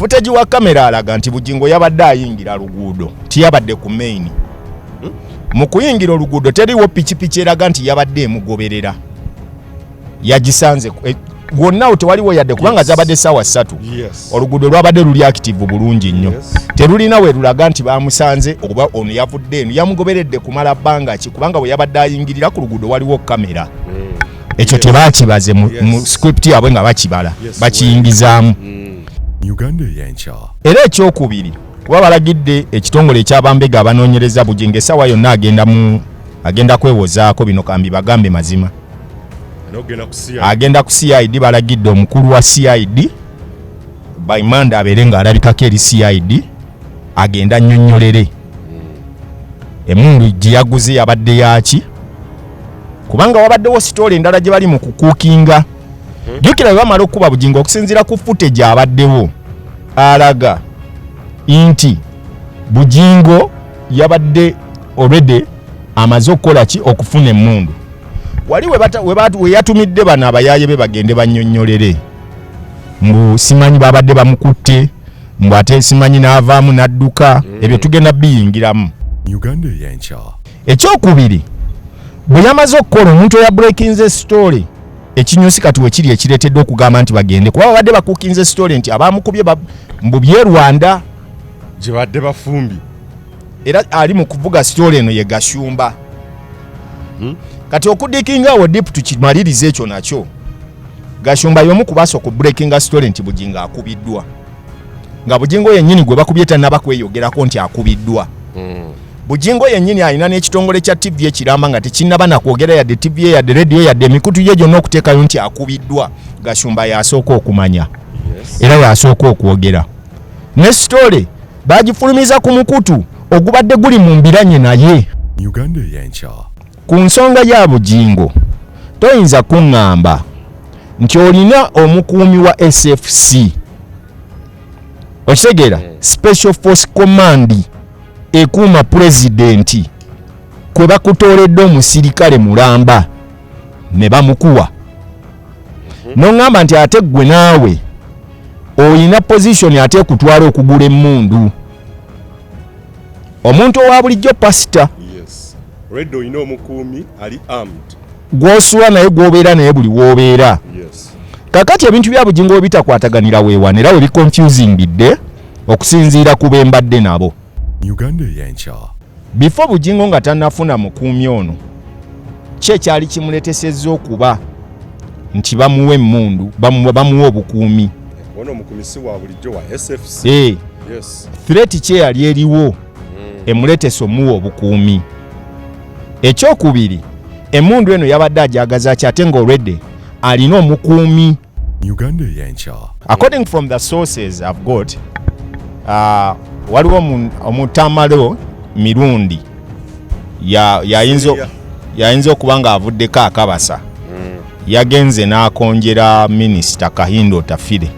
footage wa kamera alaga nti Bugingo yabadde ayingira luguudo tiyabadde ku main. Mu kuyingira oluguudo teriwo pikipiki eraga nti yabadde emugoberera yagisanze gwonna tewaliwo yadde kubanga zabadde ssaawa 3. Oluguudo lwabadde luli active bulungi nnyo. Terulina we lulaga nti bamusanze oba ono yavudde eno yamugoberedde kumala bbanga ki kubanga bwe yabadde ayingirira ku luguudo waliwo kamera. Ekyo tebakibaze mu script yabwe nga bakibala bakiyingizaamu. UgandaEyenkya. Era ekyokubiri kuba balagidde ekitongole eky'abambega abanoonyereza Bugingo essaawa yonna agenda kwewozaako bino kambi bagambe mazima. Agenda ku CID balagidde omukulu wa CID by Monday abeere ng'alabikako eri CID agenda annyonnyolere emundu gye yaguze yabadde yaki kubanga wabaddewo sitole endala gye bali mu kukuukinga. Jjukira bwe bamala okuba Bugingo okusinziira ku footage abaddewo alaga nti Bugingo yabadde already amaze okukola ki okufuna emmundu. Wali we yatumidde bano abayaaye be bagende bannyonnyolere mbu simanyi babadde bamukutte mbu ate simanyi n'avaamu n'adduka ebyo tugenda biyingiramu. UgandaEyenkya. Ekyokubiri bwe yamaze okukola omuntu eya breakinze story ekinyusi kati wekiri ekireetedde okugamba nti bagende kuba babadde bakuukinze story nti abamukubye mbu by'e Rwanda gye badde bafumbi era ali mu kuvuga story eno ye Gashumba. Kati okudikinga awo deep tukimalirize ekyo nakyo. Gashumba y'omu ku baso ku breaking story nti Bugingo akubiddwa. Nga Bugingo yennyini gwe bakubye tannaba kweyogerako nti akubiddwa. Bugingo yennyini alina n'ekitongole kya TV ekiramba nga tekinnaba na kwogera yadde TV yadde radio yadde emikutu ye gyonna okuteekayo nti akubiddwa. Gashumba yasooka okumanya. Era yasooka okwogera. Ne story bagifulumiza ku mukutu ogubadde guli mu mbiranye naye. UgandaEyenkya. Ku nsonga ya Bugingo toyinza kuŋŋamba nti olina omukuumi wa SFC okitegeera Special Force Command ekuuma pulezidenti kwe bakutooledde omusirikale mulamba ne bamukuwa n'oŋŋamba nti ate ggwe naawe olina position ate ekutwala okugula emmundu omuntu owa bulijjo pasita. Already oyina omukuumi ali armed. Gw'osula naye gw'obeera naye buli w'obeera. Kakati ebintu bya Bugingo we bitakwataganira weewane era we biconfusing bidde okusinziira ku bembadde nabo. UgandaEyenkya. Before Bugingo nga tannafuna mukuumi ono kye kyali kimuletesezza okuba nti bamuwe emmundu bamuwe obukuumi. Ono omukuumi si wa bulijjo wa SFC. Threat kye yali eriwo emuletesa omuwa obukuumi. Ekyokubiri emmundu eno yabadde ajagaza ate nga already alina omukuumi. UgandaEyenkya. According from the sources I've got waliwo omutamalo mirundi yayinza okuba nga avuddeko akabasa yagenze n'akonjera minisita Kahindo Tafire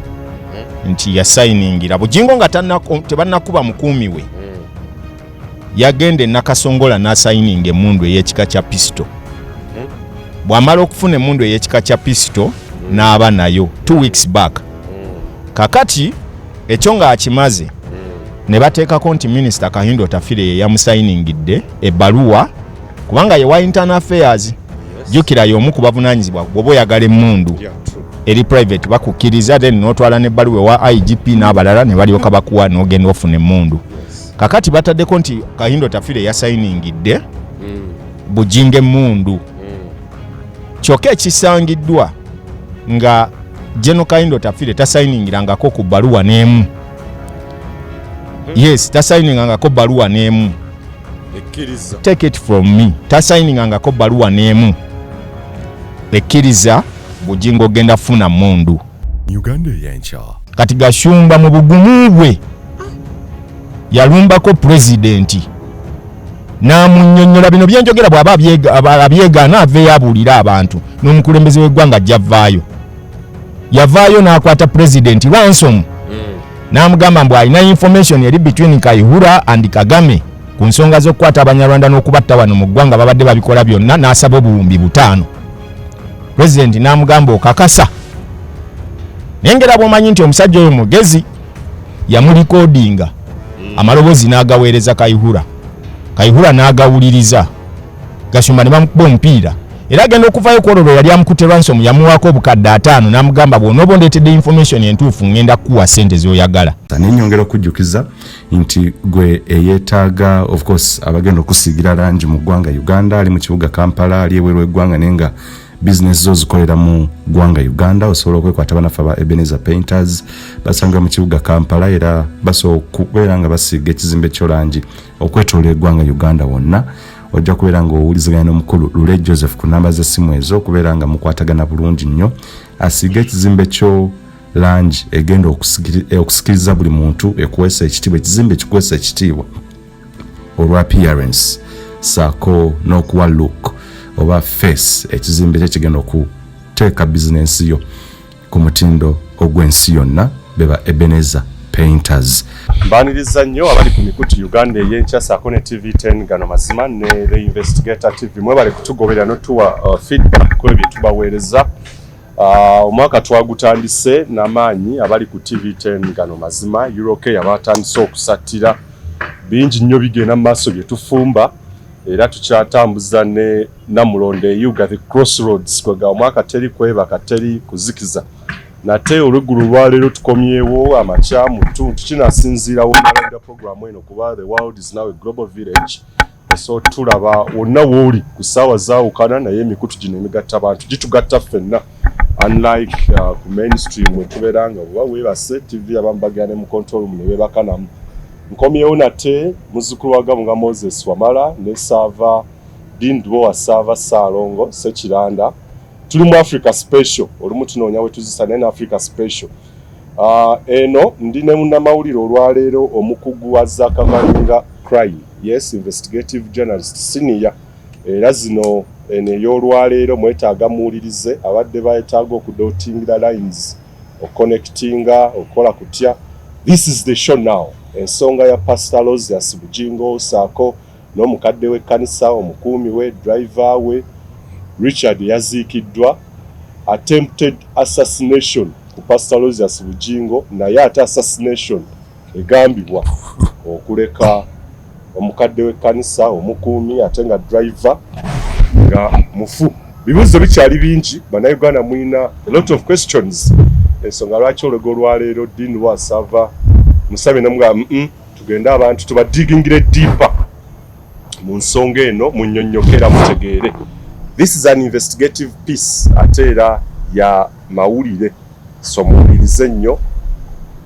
nti yasayiningira Bugingo nga tebannakuba mukuumi we yagende nakasongola n'asayininga emmundu ey'ekika kya pisto. Bw'amala okufuna emmundu ey'ekika kya pisto n'aba nayo 2 weeks back. Kakati ekyo nga akimaze ne bateekako nti minisita Kahindo Tafire ye yamusayiningidde ebbaluwa kubanga ye wa internal affairs. Jjukira y'omu ku bavunaanyizibwa bw'oba oyagala emmundu eri private bakukkiriza then n'otwala n'ebbaluwa wa IGP n'abalala ne balyoka bakuwa n'ogenda ofuna emmundu. Kakati bataddeko nti Kahindo Tafire yasayiningidde Bugingo emmundu. Kyokka ekisangiddwa nga General Kahindo Tafire tasayiningirangako ku bbaluwa n'emu. Yes, tasayiningangako bbaluwa n'emu. Take it from me. Tasayiningangako bbaluwa n'emu. Ekkiriza Bugingo genda funa mmundu. UgandaEyenkya. Kati Gashumba mu bugumu bwe yalumbako pulezidenti n'amunnyonnyola bino byenjogera bw'aba abyegaana aveeyo abuulira abantu n'omukulembeze w'eggwanga ajja yavaayo n'akwata pulezidenti ransom n'amugamba mbu alina information eri between Kayihura and Kagame ku nsonga z'okukwata Abanyarwanda n'okubatta wano mu ggwanga babadde babikola byonna n'asaba obuwumbi 5. Pulezidenti n'amugamba okakasa naye ngera bw'omanyi nti omusajja oyo mugezi yamulikodinga amaloboozi n'agaweereza Kayihura n'agawuliriza Gasumba ne bamukuba omupiira era agenda okuvayo kwololo yali amukute ransom yamuwaako obukadde 5 n'amugamba bw'onooba ondeetedde information entuufu ngenda kukuwa ssente z'oyagala. Nenyongera okujjukiza nti gwe eyeetaaga of course abagenda okusiigira langi mu ggwanga Uganda ali mu kibuga Kampala ali ebweru eggwanga nenga business zo zikolera mu ggwanga Uganda osobola okwekwata banafe aba Ebenezer Painters basanga mu kibuga Kampala era basobola okubeera nga basiiga ekizimbe ky'olangi okwetolera eggwanga Uganda wonna. Ojja kubeera nga owuliziganya n'omukulu Lule Joseph ku namba z'essimu ezo okubeera nga mukwatagana bulungi nnyo asiiga ekizimbe kyo langi egenda okusikiriza buli muntu ekuweesa ekitiibwa ekizimbe kikuweesa ekitiibwa olwa appearance saako n'okuwa look oba face ekizimbe kye kigenda okuteeka bizinensi yo ku mutindo ogw'ensi yonna beba Ebenezer Painters. Mbaniriza nnyo abali ku mikutu Uganda Eyenkya saako ne TV10 gano mazima ne The Investigative TV mwebale kutugoberera n'otuwa feedback ku ebyo tubaweereza. Omwaka twagutandise n'amaanyi abali ku TV10 gano mazima UK abatandise okusattira bingi nnyo bigenda mu maaso bye tufumba era tukyatambuza ne Namulonde Uganda the Crossroads kwega omwaka teri kwebaka teri kuzikiza nate olugulu lwaleero tukomyewo amakyamu tukinasinziira wonna program eno kuba the world is now a global village so tulaba wonna wooli ku ssaawa zaawukana naye emikutu gino emigatta abantu gitugatta ffenna unlike ku mainstream wetubeera nga oba weebase TV abamu bagenda ne mu control room ne beebakanamu. Nkomyewo nate muzzukulu wa Gamu nga Moses Wamala ne Saava Lubowa Saava Saalongo Sekiranda tuli mu Africa Special olumu tunoonya we tuzisa ne Africa Special. Eno ndi ne munnamawulire olwaleero omukugu wa Zakamanyiga crime yes investigative journalist senior era zino ey'olwaleero mwetaaga muwulirize abadde bayetaaga okudotingira lines oconnectinga okola kutya. This is the show now. Ensonga ya Pastor Aloese Bugingo saako n'omukadde w'ekkanisa omukuumi we driver we Richard yaziikiddwa attempted assassination ku Pastor Aloese Bugingo naye ate assassination egambibwa okuleka omukadde w'ekkanisa omukuumi ate nga driver nga mufu. Bibuuzo bikyali bingi bannayuganda mwina a lot of questions ensonga lwaki olwego olwaleero Lubowa Saava musabe namugamba tugende abantu tubadigingire deeper mu nsonga eno munnyonnyokera mutegeere. This is an investigative piece ate era ya mawulire so muwulirize nnyo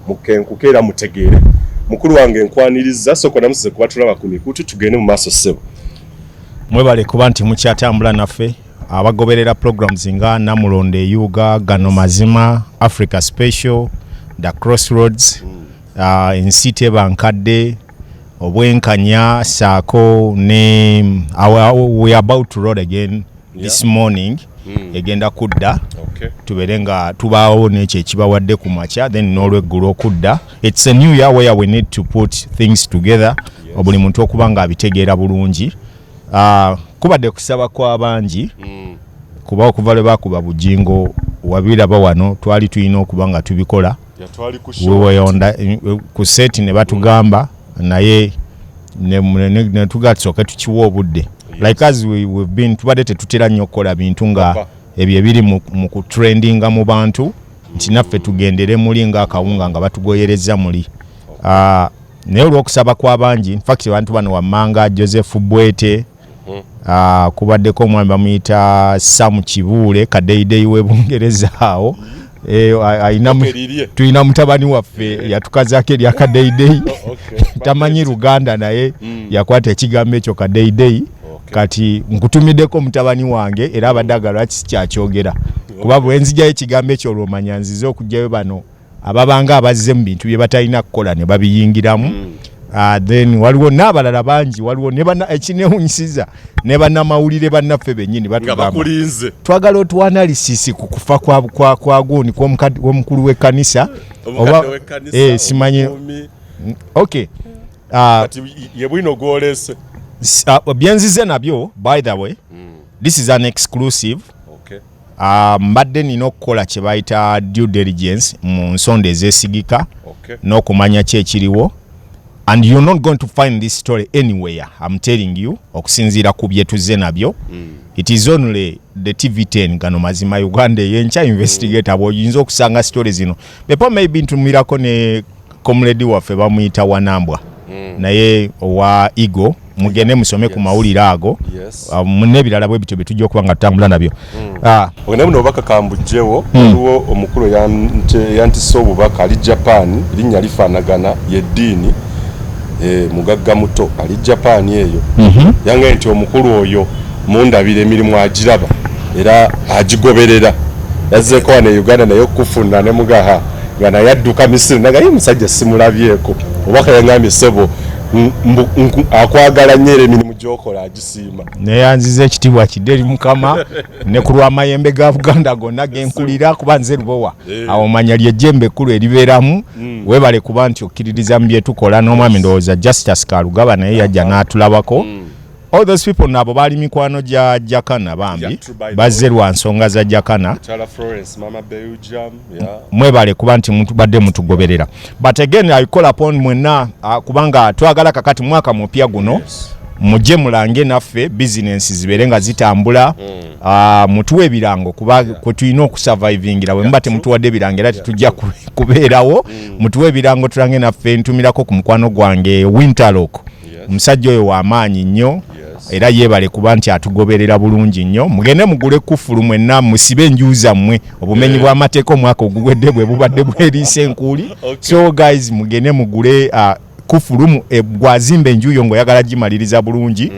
mukenkuke era mutegeere. Mukulu wange nkwaniriza soko namusize kuba tulaba ku mikutu tugende mu maaso ssebo. Mwebale kuba nti mukyatambula naffe abagoberera programs nga Namulonde Uganda gano mazima Africa Special The Crossroads Ensite Ebankadde Obwenkanya saako ne we are about to roll again this morning egenda kudda tubere nga tubaawo n'ekyo ekibawadde ku makya then n'olweggulo okudda. It's a new year where we need to put things together buli muntu okuba nga abitegeera bulungi. Kubadde kusaba kwa bangi kuba okuva lwe bakuba Bugingo wabiraba wano twali tulina okuba nga tubikola ku seti ne batugamba naye ne tugatsoka tukiwa obudde like as we've been tubadde tetutera nnyo okukola bintu nga ebyo ebiri mu kutrendinga mu bantu nti naffe tugendere muli nga akawunga nga batugoyereza muli. Naye olw'okusaba kw'abangi in fact abantu bano wammanga Joseph Bwete kubaddeko omwami bamuyita Sam Kibuule kadeideyi w'Ebungereza awo tulina mutabani waffe yatukazaako erya kadeideyi tamanyi Luganda naye yakwata ekigambo ekyo kadeideyi kati nkutumiddeko mutabani wange era abadde agala kyakyogera kuba bwe nzijjayo ekigambo ekyo olw'omanya nzize okugjayo bano ababanga abazze mu bintu bye batalina kukola ne babiyingiramu. Then waliwo n'abalala bangi waliwo ekinewunyisiza ne bannamawulire bannaffe bennyini batugamba twagala otuanalisisi ku kufa kwa guuni kw'omukulu w'ekkanisa oba simanyi okay ye Bwiino gw'oleese byenzize nabyo by the way this is an exclusive mbadde nina okukola kye bayita due diligence mu nsonda ezeesigika n'okumanya ki ekiriwo, and you're not going to find this story anywhere, I'm telling you, okusinziira ku bye tuzze nabyo. It is only the TV10 gano mazima Uganda Eyenkya Investigative oyinza okusanga stories zino. Bepo maybe ntumirako ne comrade waffe bamuyita Wanambwa naye owa Igo mugende musome ku mawulire ago munne ebirala bwe bityo betujja okuba nga tutambula nabyo. Ogenda buno obubaka kambujjewo waliwo omukulu yantise obubaka ali Japan, linnya lifaanagana yeddiini mugagga muto ali Japan eyo yange nti omukulu oyo mundabire emirimu agiraba era agigoberera yazzeeko wano e Uganda naye okufuna ne mugaha nga naye adduka Misiri naye musajja simulabyeko obubaka yangambye ssebo akwagala nnyo era emirimu gy'okola agisiima neyanziza ekitiibwa kidde eri Mukama ne ku lw'amayembe ga Buganda gonna genkulira kuba nze Lubowa awo omanya ly'ejjembe ekkulu eribeeramu weebale kuba nti okkiririza mu bye tukola n'omwami ndowooza Justice Kalugaba naye yajja n'atulabako. All those people nabo bali mikwano gya Jakana bambi bazze lwa nsonga za Jakana mwebale kuba nti badde mutugoberera, but again I call upon mwenna kubanga twagala kakati mwaka mupya guno mujje mulange naffe business zibeere nga zitambula mutuwe ebirango kuba kwe tulina okusurvivingira bwe muba temutuwadde ebirango era tetujja kubeerawo mutuwe ebirango tulange naffe. Ntumirako ku mukwano gwange Winterlock omusajja oyo w'amaanyi nnyo era yeebale kuba nti atugoberera bulungi nnyo. Mugende mugule kufulu mwenna musibe enju zammwe obumenyi bw'amateeka omwaka oguwedde bwe bubadde bweriisa enkuuli. So guys mugende mugule kufulu gwazimba enju yo ng'oyagala gimaliriza bulungi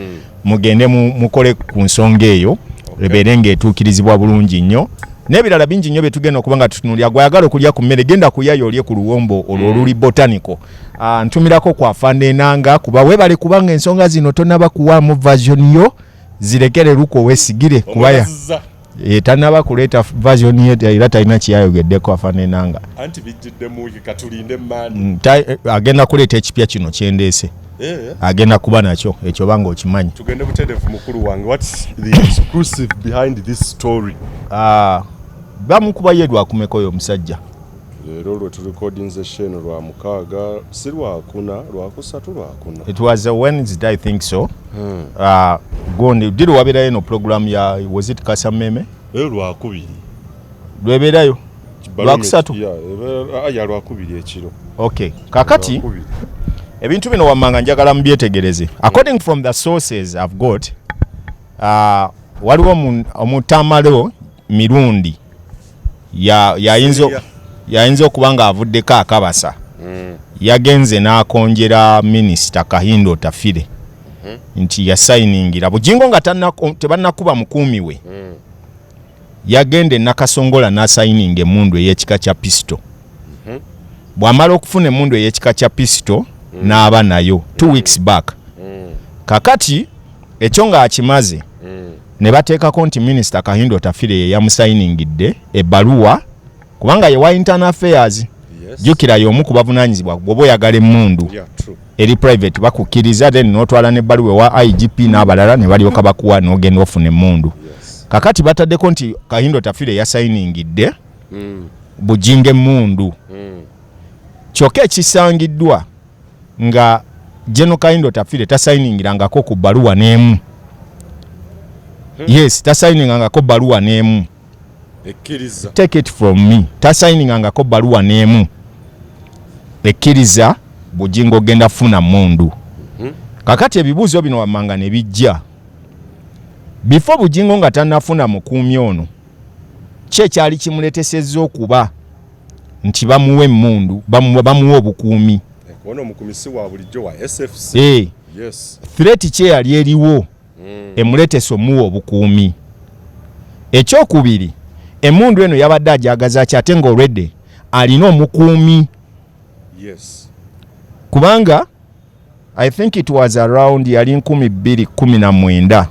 mugende mukole ku nsonga eyo ebeere ng'etuukirizibwa bulungi nnyo. N'ebirala bingi nnyo betugenda okuba nga tutunuulira gwayagala okulya ku mmere genda kuyayo olye ku luwombo olwo oluli botanical. Ntumirako kwa Fandenanga kuba weebale kubanga ensonga zino tonnaba kuwaamu version yo zirekere luko weesigire kubaya tannaba kuleeta version ye era talina kyayogeddeko Fandenanga anti bijjidde mu wiki katulinde mani agenda kuleeta ekipya kino kyendeese agenda kuba nakyo ekyo banga okimanyi. Tugende butereevu mukulu wange, what's the exclusive behind this story? Bamukuba yedwa akumeko omusajja leero lwe turekodinze sheno lwa mukaaga si lwakuna lwakusatu lwakuna. It was a Wednesday I think so. Gondi did wabera eno program ya was it Kasameme? Lwakubiri lweberayo lwakusatu ya lwakubiri ekiro. Okay kakati ebintu bino wammanga njagala mbyetegereze according from the sources I've got waliwo omutamalo mirundi yayinza okuba nga avuddeko akabasa yagenze n'akonjera minisita Kahindo Tafire nti yasayiningira Bugingo nga tebannakuba mukuumi we yagende nakasongola n'asayininga emmundu ey'ekika kya pisto bw'amala okufuna emmundu ey'ekika kya pisto n'aba nayo 2 weeks back kakati ekyo nga akimaze ne bateekako nti minisita Kahindo Tafire ye yamusayiningidde ebbaluwa kubanga ye wa internal affairs jukira y'omu ku bavunaanyizibwa bw'oba oyagala emmundu eri private bakukkiriza then n'otwala n'ebbaluwa wa IGP n'abalala ne balyoka bakuwa n'ogenda ofuna emmundu. Kakati bataddeko nti Kahindo Tafire yasayiningidde Bugingo emmundu kyokka ekisangiddwa nga General Kahindo Tafire tasayiningirangako ku bbaluwa n'emu. Yes, tasayiningangako bbaluwa n'emu. Take it from me. Tasayiningangako bbaluwa n'emu. Ekkiriza Bugingo genda funa mundu. Kakati ebibuuzo bino wammanga ne bijja. Before Bugingo nga tannafuna mukuumi ono, ki ekyali kimuleetesezza okuba nti bamuwe emmundu, bamuwe obukuumi. Ono omukuumi si wa bulijjo wa SFC. Yes. Threat ki eyali eriwo emuleetesa omuwa obukuumi. Ekyokubiri, emmundu eno yabadde ajagaza ki ate nga already alina omukuumi. Yes. Kubanga I think it was around yali 2019.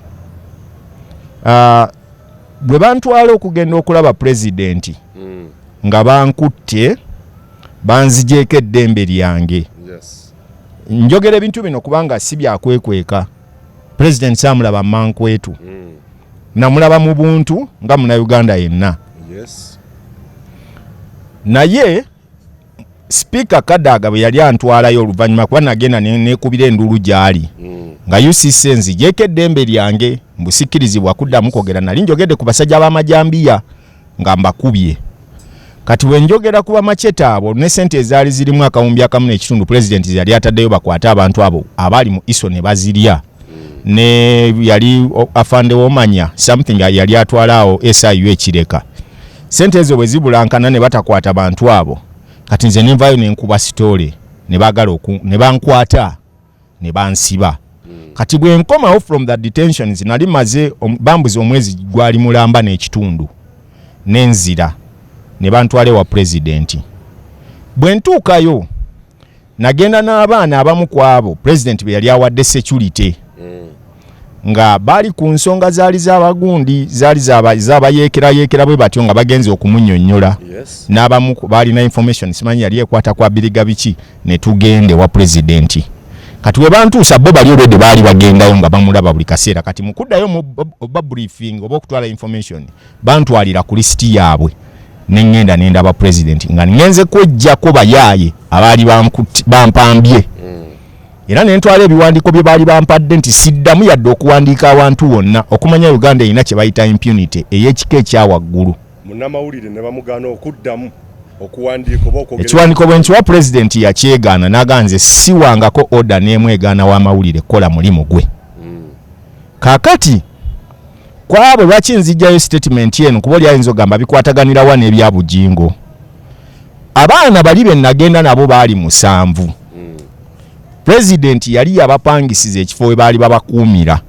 Bwe bantwala okugenda okulaba president nga bankutte banzijeeko eddembe lyange. Yes. Njogera ebintu bino kubanga si byakwekweka. President samulaba mankwetu. namulaba mu buntu nga muna Uganda yenna. Yes. Naye Speaker Kadaga bwe yali antwalayo oluvannyuma kuba nagenda nekubira endulu gyali nga UCC nzigyeko eddembe lyange mbusikirizibwa kuddamu kwogera nali njogedde ku basajja b'amajambiya nga mbakubye. Kati we njogera kuba macheta abo ne sente ezaali zirimu akawumbi akamu n'ekitundu president yali ataddeyo bakwata abantu abo abali mu iso ne bazirya. Ne yali afande womanya something yali atwalaawo SIU ekireka. Sente ezo bwe zibulankana ne batakwata bantu abo. Kati nze nenvayo nenkuba sitole ne bagala ne bankwata ne bansiba. Kati bwe nkomawo from that detentions nali maze bambuzi omwezi gwali mulamba n'ekitundu nenzira ne bantwale wa president. Bwe ntuukayo nagenda n'abaana abamu kwabo president be yali awadde security nga bali ku nsonga zaali z'abagundi zaali z'abayeekera bwe batyo nga bagenze okumunnyonnyola. Yes. N'abamu bali na information simanyi yali ekwata kwa biriga biki ne tugende wa president. Kati we bantuusa bo bali already baali bagendayo nga bamulaba buli kaseera. Kati mukuddayo mu briefing oba okutwala information bantwalira ku listi yaabwe nengenda nendaba president nga ngenze kwejjako bayaaye abaali bampambye. Era nentwala ebiwandiiko bye baali bampadde nti siddamu yadde okuwandiika abantu wonna okumanya Uganda erina kye bayita impunity ey'ekika ekyawaggulu. Munnamawulire ne bamugaana okuddamu okuwandiika oba okwogera. Ekiwandiiko bwe nkiwa president yakyegaana n'aganze siwangako order n'emwegaana w'amawulire kola mulimu gwe. Kaakati kwabo lwaki nzijjayo statement eno kuba oli ayinza ogamba bikwataganira wa n'ebya Bugingo. Abaana bali be nagenda nabo baali 7. President yali yabapangisiza ekifo we baali babakuumira.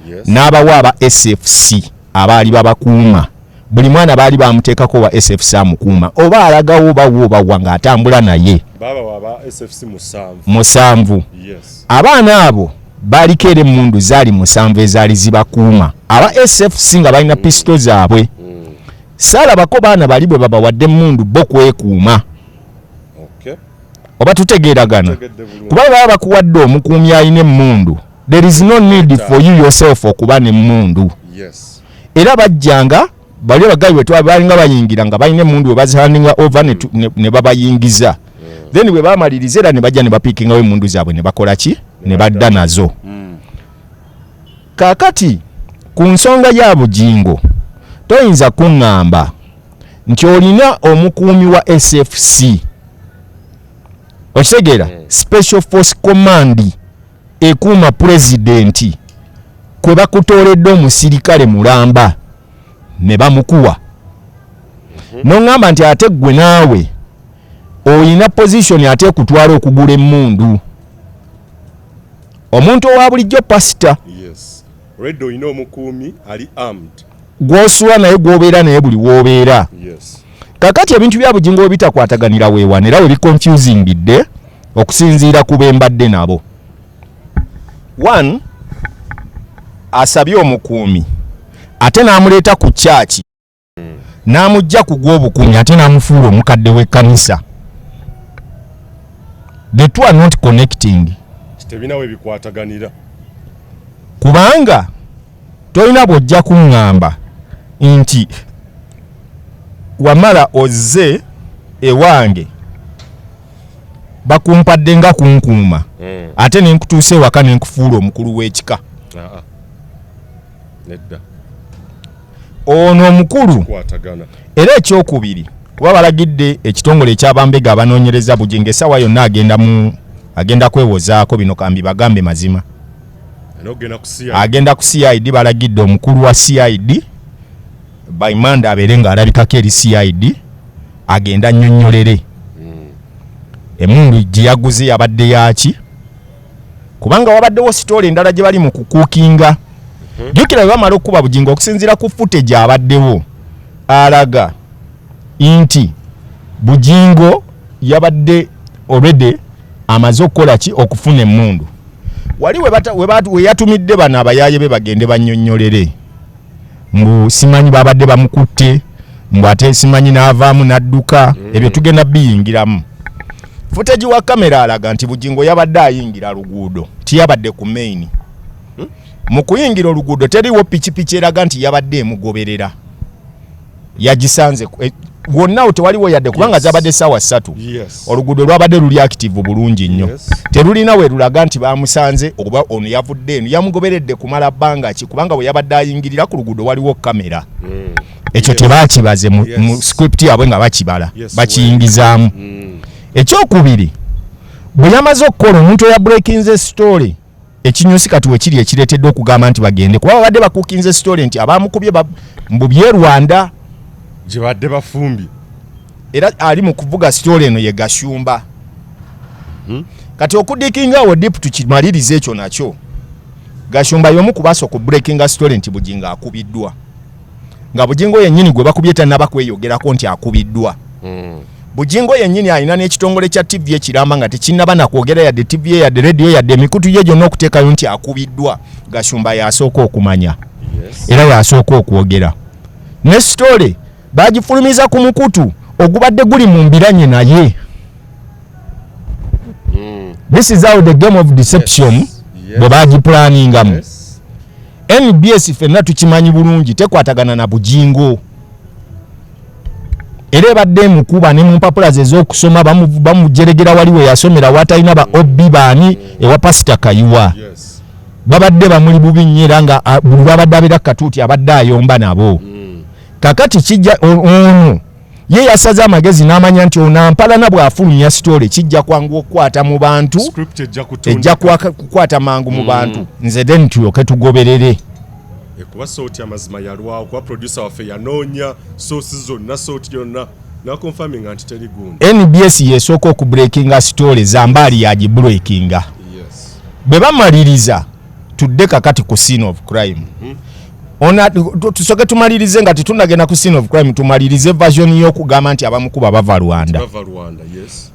Yes. N'abawa aba SFC abaali babakuuma. Buli mwana baali bamuteekako wa SFC amukuuma oba alagawo bawo ng'atambula naye. Baba waba SFC 7. 7. Yes. Abaana abo baaliko era emmundu zaali 7 ezaali zibakuuma. Aba SFC nga balina pisito zaabwe. Saalabako baana bali bwe babawadde emmundu bo kwekuuma. Okay. Oba tutegeeragana. Kuba baba bakuwadde omukuumi alina emmundu. There is no need for you yourself okuba n'emmundu. Yes. Era bajjanga bali bagayi bwe twabalinga bayingira nga balina emmundu we bazihandinga over ne babayingiza. Then bwe bamaliriza era ne bajja ne bapiikingawo emmundu zaabwe ne bakola ki? Ne badda nazo. Kaakati ku nsonga ya Bugingo toyinza kuŋŋamba nti olina omukuumi wa SFC okitegeera Special Force Command ekuuma president kwe bakutooledde omusirikale mulamba ne bamukuwa. N'oŋŋamba nti ate ggwe naawe oyina position ate kutwala okugula emmundu. Omuntu owa bulijjo pasita. Yes. Already oyina omukuumi ali armed. Gw'osula naye gw'obeera naye buli w'obeera. Yes. Kakati ebintu bya Bugingo ebitakwataganira weewana era we biconfusingidde okusinziira ku bembadde nabo. 1 asabye omukuumi ate n'amuleeta ku church n'amujja ku gw'obukuumi ate n'amufuula omukadde w'ekkanisa. The two are not connecting. Tebinawe bikwataganira. Kubanga tolina bw'ojja kuŋŋamba nti wamala ozze ewange bakumpadde nga kunkuuma ate nenkutuuse ewaka nenkufuula omukulu w'ekika. Nedda. Ono omukulu Kwatagana. era ekyokubiri kuba balagidde ekitongole ekyabambega abanoonyereza Bugingo essaawa yonna agenda kwewozaako bino kambi bagambe mazima. Agenda ku CID balagidde omukulu wa CID by Monday abeere ng'alabikako eri CID agenda nnyonnyolere emmundu gye yaguze yabadde yaki kubanga wabaddewo sitoola endala gye bali mu kukuukinga. Jjukira bwe bamala okukuba Bugingo okusinziira ku footage abaddewo alaga nti Bugingo yabadde already amaze okukola ki okufuna emmundu. Wali we yatumidde bano abayaaye be bagende bannyonnyolere mbu simanyi babadde bamukutte mbu ate simanyi n'avaamu n'adduka ebyo tugenda biyingiramu. Footage wa kamera alaga nti Bugingo yabadde ayingira luguudo tiyabadde ku main. mu kuyingira oluguudo teriwo pikipiki eraga nti yabadde emugoberera yagisanze wonna tewaliwo yadde kubanga zabadde ssaawa 3 oluguudo lwabadde luli active bulungi nnyo terulina we lulaga nti bamusanze oba ono yavudde eno yamugoberedde kumala bbanga ki kubanga bwe yabadde ayingirira ku luguudo waliwo kamera ekyo tebakibaze mu script yabwe nga bakibala bakiyingizaamu ekyokubiri bwe yamaze okukola omuntu eya breakinze story ekinyusi kati wekiri ekireetedde okugamba nti bagende kuba babadde bakuukinze story nti abamukubye mbubye Rwanda gye badde bafumbi era ali mu kuvuga story eno ye Gashumba kati okudikinga awo deep tukimalirize ekyo nakyo Gashumba y'omu kubaso ku breaking story nti Bugingo akubiddwa nga Bugingo yennyini gwe bakubye tannaba kweyogerako nti akubiddwa Bugingo yennyini alina n'ekitongole kya TV ekiramba nga tekinnaba nakwogera yadde TV yadde radio yadde emikutu ye gyonna okuteekayo nti akubiddwa Gashumba yasooka okumanya era yasooka okwogera ne story bagifulumiza ku mukutu ogubadde guli mu mbiranye naye this is how the game of deception bwe bagiplaningamu NBS fenna tukimanyi bulungi tekwatagana na Bugingo era ebadde mukuba ne mu mpapula ze z'okusoma bamujeregera waliwe yasomera watalina ba obbi baani ewa pasita Kayiwa babadde bamuli bubi nnyo era nga buli babadde abeera katuuti abadde ayomba nabo kakati kijja ono ye yasaza amagezi n'amanya nti onampalana bw'afulumya story kijja kwangu okukwata mu bantu ejja kukwata mangu mu bantu nze then tuyoke tugoberere kuba sauti amazima yalwawo kuba producer waffe yanoonya sources zonna sauti yonna nakonfaminga nti teri gundi NBS yesooka okubreakinga story zambaali yagibreakinga bwe bamaliriza tudde kakati ku scene of crime ona tusoke tumalirize nga tetunagenda ku scene of crime tumalirize version y'okugamba nti abamukuba bava Rwanda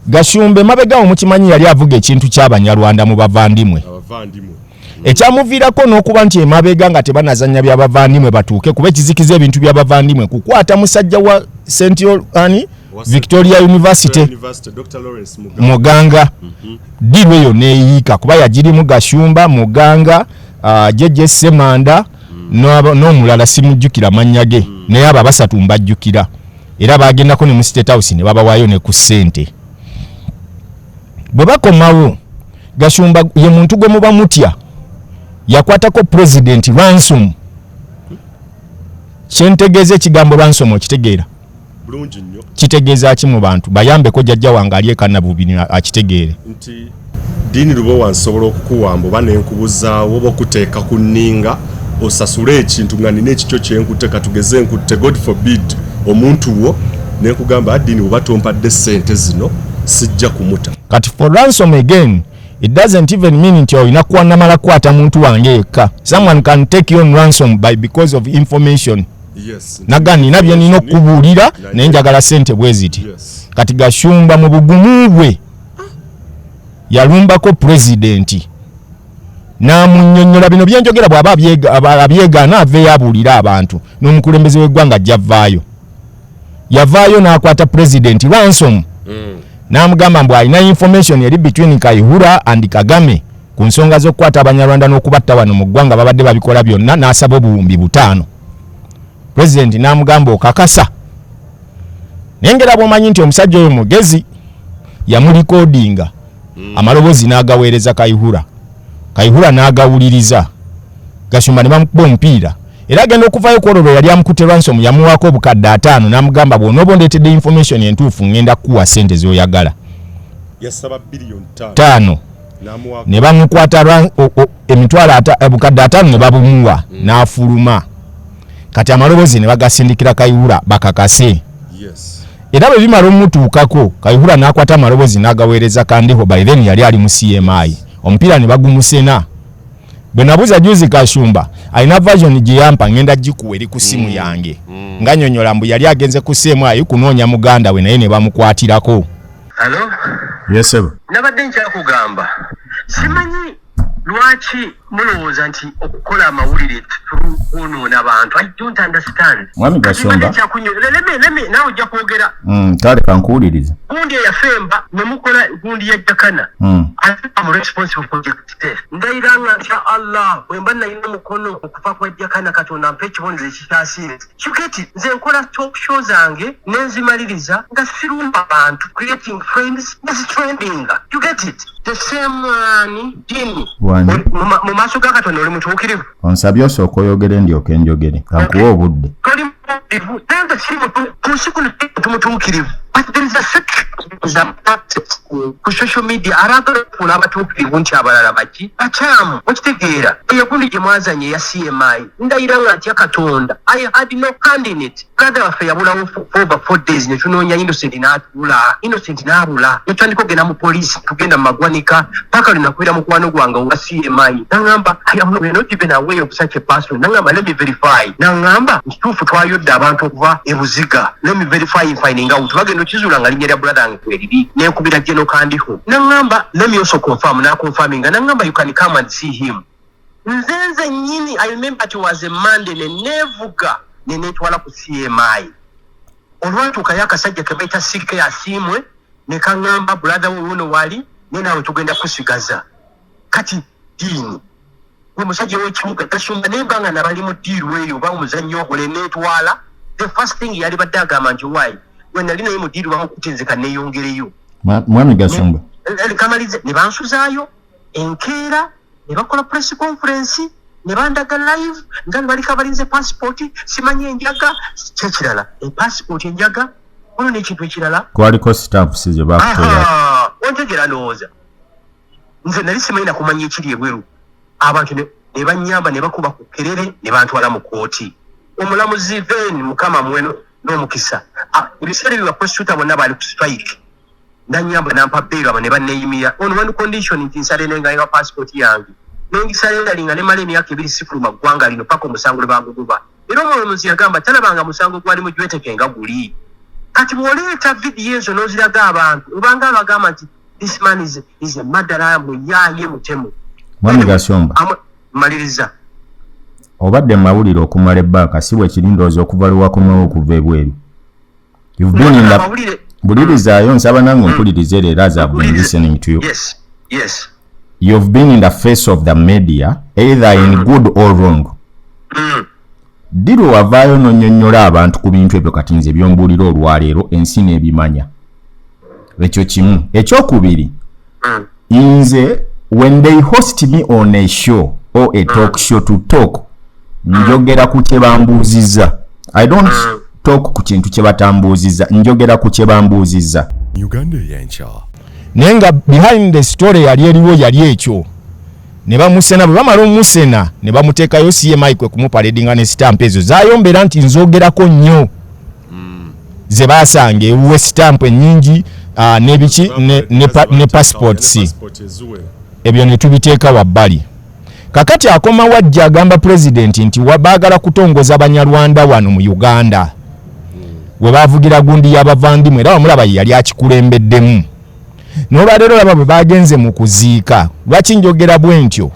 Gashumbe mabegawo mukimanyi yali avuga ekintu ky'Abanyarwanda mu bavandimwe ekyamuviirako n'okuba nti emabega nga tebanazanya by'abavandimwe batuuke kuba ekizikiza ebintu by'abavandimwe kukwata musajja wa Victoria University Muganga dirwe yo neeyiika kuba yagirimu Gashumba Muganga Jeje Semanda n'omulala simujjukira mannya ge naye abo abasatu mbajjukira era bagendako ne mu State House ne babawaayo ne ku ssente bwe bakomawo Gashumba ye muntu gwe muba mutya yakwatako president ransom kyentegeeza ekigambo ransom okitegeera bulungi nnyo kitegeeza ki mu bantu bayambeko jjajja wange ali ekana bubini akitegeere nti Dini Lubowa nsobola okukuwamba oba nenkubuzaawo oba okuteeka ku nninga osasule ekintu nga nina ekikyo kyenkute katugeze nkutte God forbid omuntu wo nenkugamba Dini oba tompadde ssente zino sijja kumuta kati for ransom again it doesn't even mean nti olina kwanamala kwata muntu wange yekka someone can take you on ransom because of information nagani nabyo nina okubuulira naye njagala ssente bwe ziti kati Gashumba mu bugumu bwe yalumbako president namunnyonnyola bino byenjogera bw'aba abyegaana aveeyo abuulira abantu n'omukulembeze w'eggwanga ajjavaayo yavaayo n'akwata president ransom n'amugamba mbu alina information eri between Kayihura and Kagame ku nsonga z'okukwata Abanyarwanda n'okubatta wano mu ggwanga babadde babikola byonna n'asaba obuwumbi 5 president n'amugamba okakasa nengera bw'omanyi nti omusajja oyo mugezi yamulikodinga amaloboozi n'agaweereza Kayihura n'agawuliriza Gashumba ne bamukuba omupiira era agenda okuvaayo ku olwo yali amukutte ransom yamuwaako obukadde 5 n'amugamba bw'onooba ondeetedde information entuufu ngenda kukuwa ssente z'oyagala yasaba billion 5 ne bamukwata emitwalo obukadde 5 ne babumuwa n'afuluma kati amaloboozi ne bagasindikira Kayihura bakakase era bwe bimala omutuukako Kayihura n'akwata amaloboozi n'agaweereza Kandiho by then yali ali mu CMI omupiira ne bagumusena bwe nabuuza juzi Gashumba alina version gye yampa ngenda gikuwa eri ku simu yange nga nnyonnyola mbu yali agenze ku CMI kunoonya muganda we naye ne bamukwatirako. Hello? Yes sir. Nabadde nkyakugamba simanyi lwaki mulowooza nti okukola amawulire kwonoona abantu. I don't understand. Mwami Gasumba leme nawe ojja kwogera kale kankuwuliriza gundi eyafemba nemukola gundi yajjakana ate am responsible for justice ndairanga insha Allah bwemba nalina mukono okufa kwa jjakana Katonda mpe ekibonero ekikyasiire kiketi nze nkola talk show zange nenzimaliriza nga sirumba abantu creating friends is trending. You get it? The same dini mu maaso ga Katonda oli mutuukirivu onsabye osooka oyogere ndyoke njogere kankuwa obudde toli mutuukirivu tanda si mutuukirivu but there is a second practice ku social media abagala abatuukirivu nti abalala baki bakyamu okitegeera eyagundi gye mwazanye ya CMI ndayira nga atya Katonda I had no hand in it. Brother waffe yabulawo for over 4 days ne tunoonya innocent n'abula netwandika ogenda mu poliisi tugenda mu magwanika paka lunakwira mukwano gwange wa CMI nangamba we not even aware of such a person nangamba let me verify nangamba ntuufu twayodde abantu okuva ebuziga let me verify finding out bagenda okizula nga linnya lya brother wange kweriri nenkubira General Kandiho nangamba let me also confirm na confirming nangamba you can come and see him nzenze nyini. I remember it was a Monday nevuga nenetwala ku CMI olwatuuka yakasajja kebaita sike asimwe nekangamba brother wuno wali nenawe tugenda kusigaza kati dini we musajja w'ekibuga Gasumba nembanga nabali mu diiru eyo oba omuzannyo ogole netwala the first thing yali badde agamba nti why when nali naye mu diiru bamukutinzika neyongereyo Mwami Gasumba kamalize ne bansuzaayo enkeera ne bakola press conference ne bandaga live nga baliko abalinze passport simanyi enjaga kyekirala passport enjaga ono n'ekintu ekirala kwaliko stamps ze bakutola ontegera ndowooza nze nali simanyi nakumanya ekiri ebweru abantu ne banyamba ne bakuba ku kerere ne bantwala mu kooti omulamuzi Ven mukama mweno n'omukisa ebiseera bya prosecutor bonna bali ku strike ndanyamba nampa beero abo ne banneeyimira ono one condition nti nsale nenga passport yange nengisale linga ne mala emyaka 2 sifuluma ggwanga lino paka omusango le baguguba era omulamuzi yagamba talabanga musango gwali mu jweteke nga guli kati bw'oleeta vidiyo ezo n'oziraga abantu obanga abagamba nti this man is a murderer muyaye mutemu. Mwami Gasumba maliriza obadde mawulire okumala ebbanga si bwe kirindoozi okuva luwakomewo okuva ebweru you've been in the bulirizayo nsaba nange mpulirize leero as I've been listening to you. Yes. You've been in the face of the media either in good or wrong. Diri wavaayo nonyonnyola abantu ku bintu ebyo kati nze byombuulira olwaleero ensi n'ebimanya ekyo kimu. Ekyokubiri nze when they host me on a show or a talk show to talk njogera ku kye bambuuzizza. I don't talk ku kintu kye batambuuzizza njogera ku kye bambuuzizza. UgandaEyenkya nenga behind the story yali eriwo yali ekyo ne bamusena bwe bamala omusena ne bamuteekayo CMI kwe kumuparedinga ne stamp ezo zayombera nti nzogerako nnyo ze basange uwe stamp ennyingi nebiki ne passports ebyo ne tubiteeka wabbali. Kakati akoma wajja agamba president nti wabaagala kutongoza Banyarwanda wano mu Uganda we bavugira gundi y'abavandimwe era bamulaba yali akikulembeddemu n'olwaleero laba bwe bagenze mu kuziika lwaki njogera bwe ntyo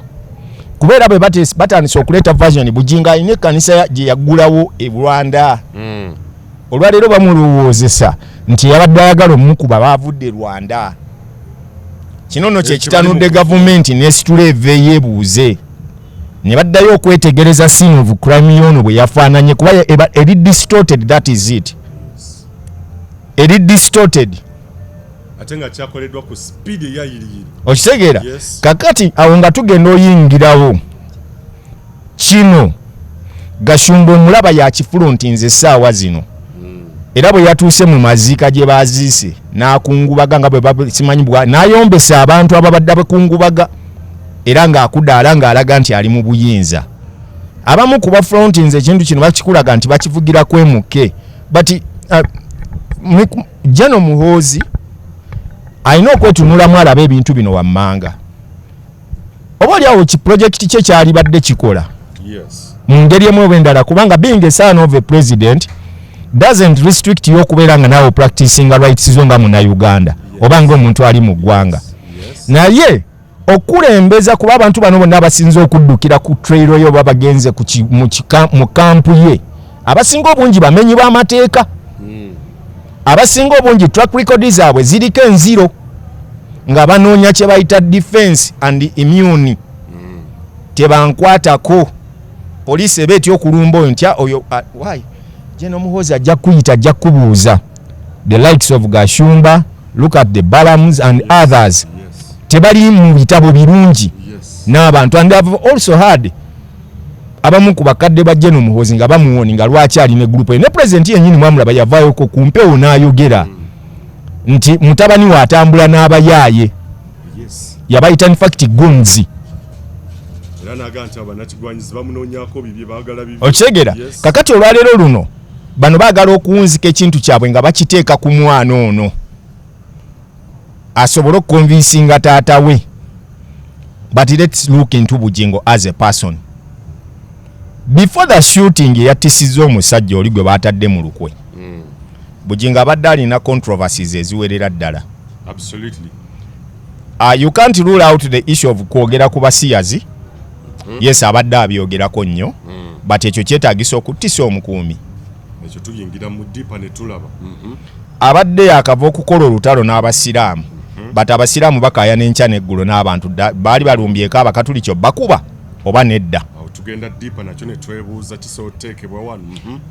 kubeera bwe batandise okuleeta version Bugingo alina ekkanisa gye yaggulawo e Rwanda olwaleero bamulowozesa nti yabadde ayagala omukuba baavudde Rwanda. Kino nno kye kitanudde gavumenti n'esitula eveeyo ebuuze ne baddayo okwetegereza scene of crime yono bwe yafaananye kuba eri distorted. That is it. Eri distorted atenga kyakoleddwa ku speed eyayiriyiri okitegeera. Kakati awo nga tugenda oyingirawo kino Gasumba omulaba yakifulo nti nze essaawa zino era bwe yatuuse mu maziika gye baziise n'akungubaga nga bwe simanyi n'ayombesa abantu ababadde bakungubaga era ng'akudaala ng'alaga nti ali mu buyinza. Abamu ku bafronti nze ekintu kino bakikulaga nti bakivugira kwemuke but Jano Muhoozi alina okwetunulamu alaba ebintu bino wammanga oba oliawo ki projekiti kye kyali badde kikola mu ngeri emu oba endala kubanga being a son of a president doesn't restrict you okubeera nga naawe practicing rights zo nga muna Uganda oba ng'omuntu ali mu ggwanga naye okulembeza kuba abantu bano bonna abasinze okuddukira ku trail yo babagenze mu kampu ye abasinga obungi bamenyi b'amateeka abasinga obungi track record zaabwe ziriko enziro nga banoonya kye bayita defense and immune tebankwatako poliisi eba etya okulumba oyo ntya oyo why General Muhoozi ajja kuyita ajja kubuuza the likes of Gashumba, look at the Balams and others tebali mu bitabo birungi n'abantu and have also had abamu ku bakadde ba General Muhoozi nga bamuwoni nga lwaki alina group ne president yennyini mwamulaba yavaayo ko ku mpewo n'ayogera nti mutabani we atambula n'abayaaye yabayita in fact gunzi okitegeera kakati olwaleero luno bano baagala okuwunzika ekintu kyabwe nga bakiteeka ku mwana ono asobole okukonvinsinga taata we but let's look into Bugingo as a person. Before the shooting yattisiza omusajja oli gwe baatadde mu lukwe Bugingo abadde alina controversies eziwerera ddala. Absolutely. You can't rule out the issue of kwogera ku basiyazi. Yes, abadde abyogerako nnyo but ekyo kyetaagisa okuttisa omukuumi. Ekyo tuyingira mu ddipa ne tulaba. Abadde yakava okukola olutalo n'abasiraamu but abasiraamu bakaaya n'enkya n'eggulo n'abantu baali balumbyeko abakatulikyo bakuba oba nedda. Tugenda ddipa nakyo ne twebuuza kisooteekebwa wano.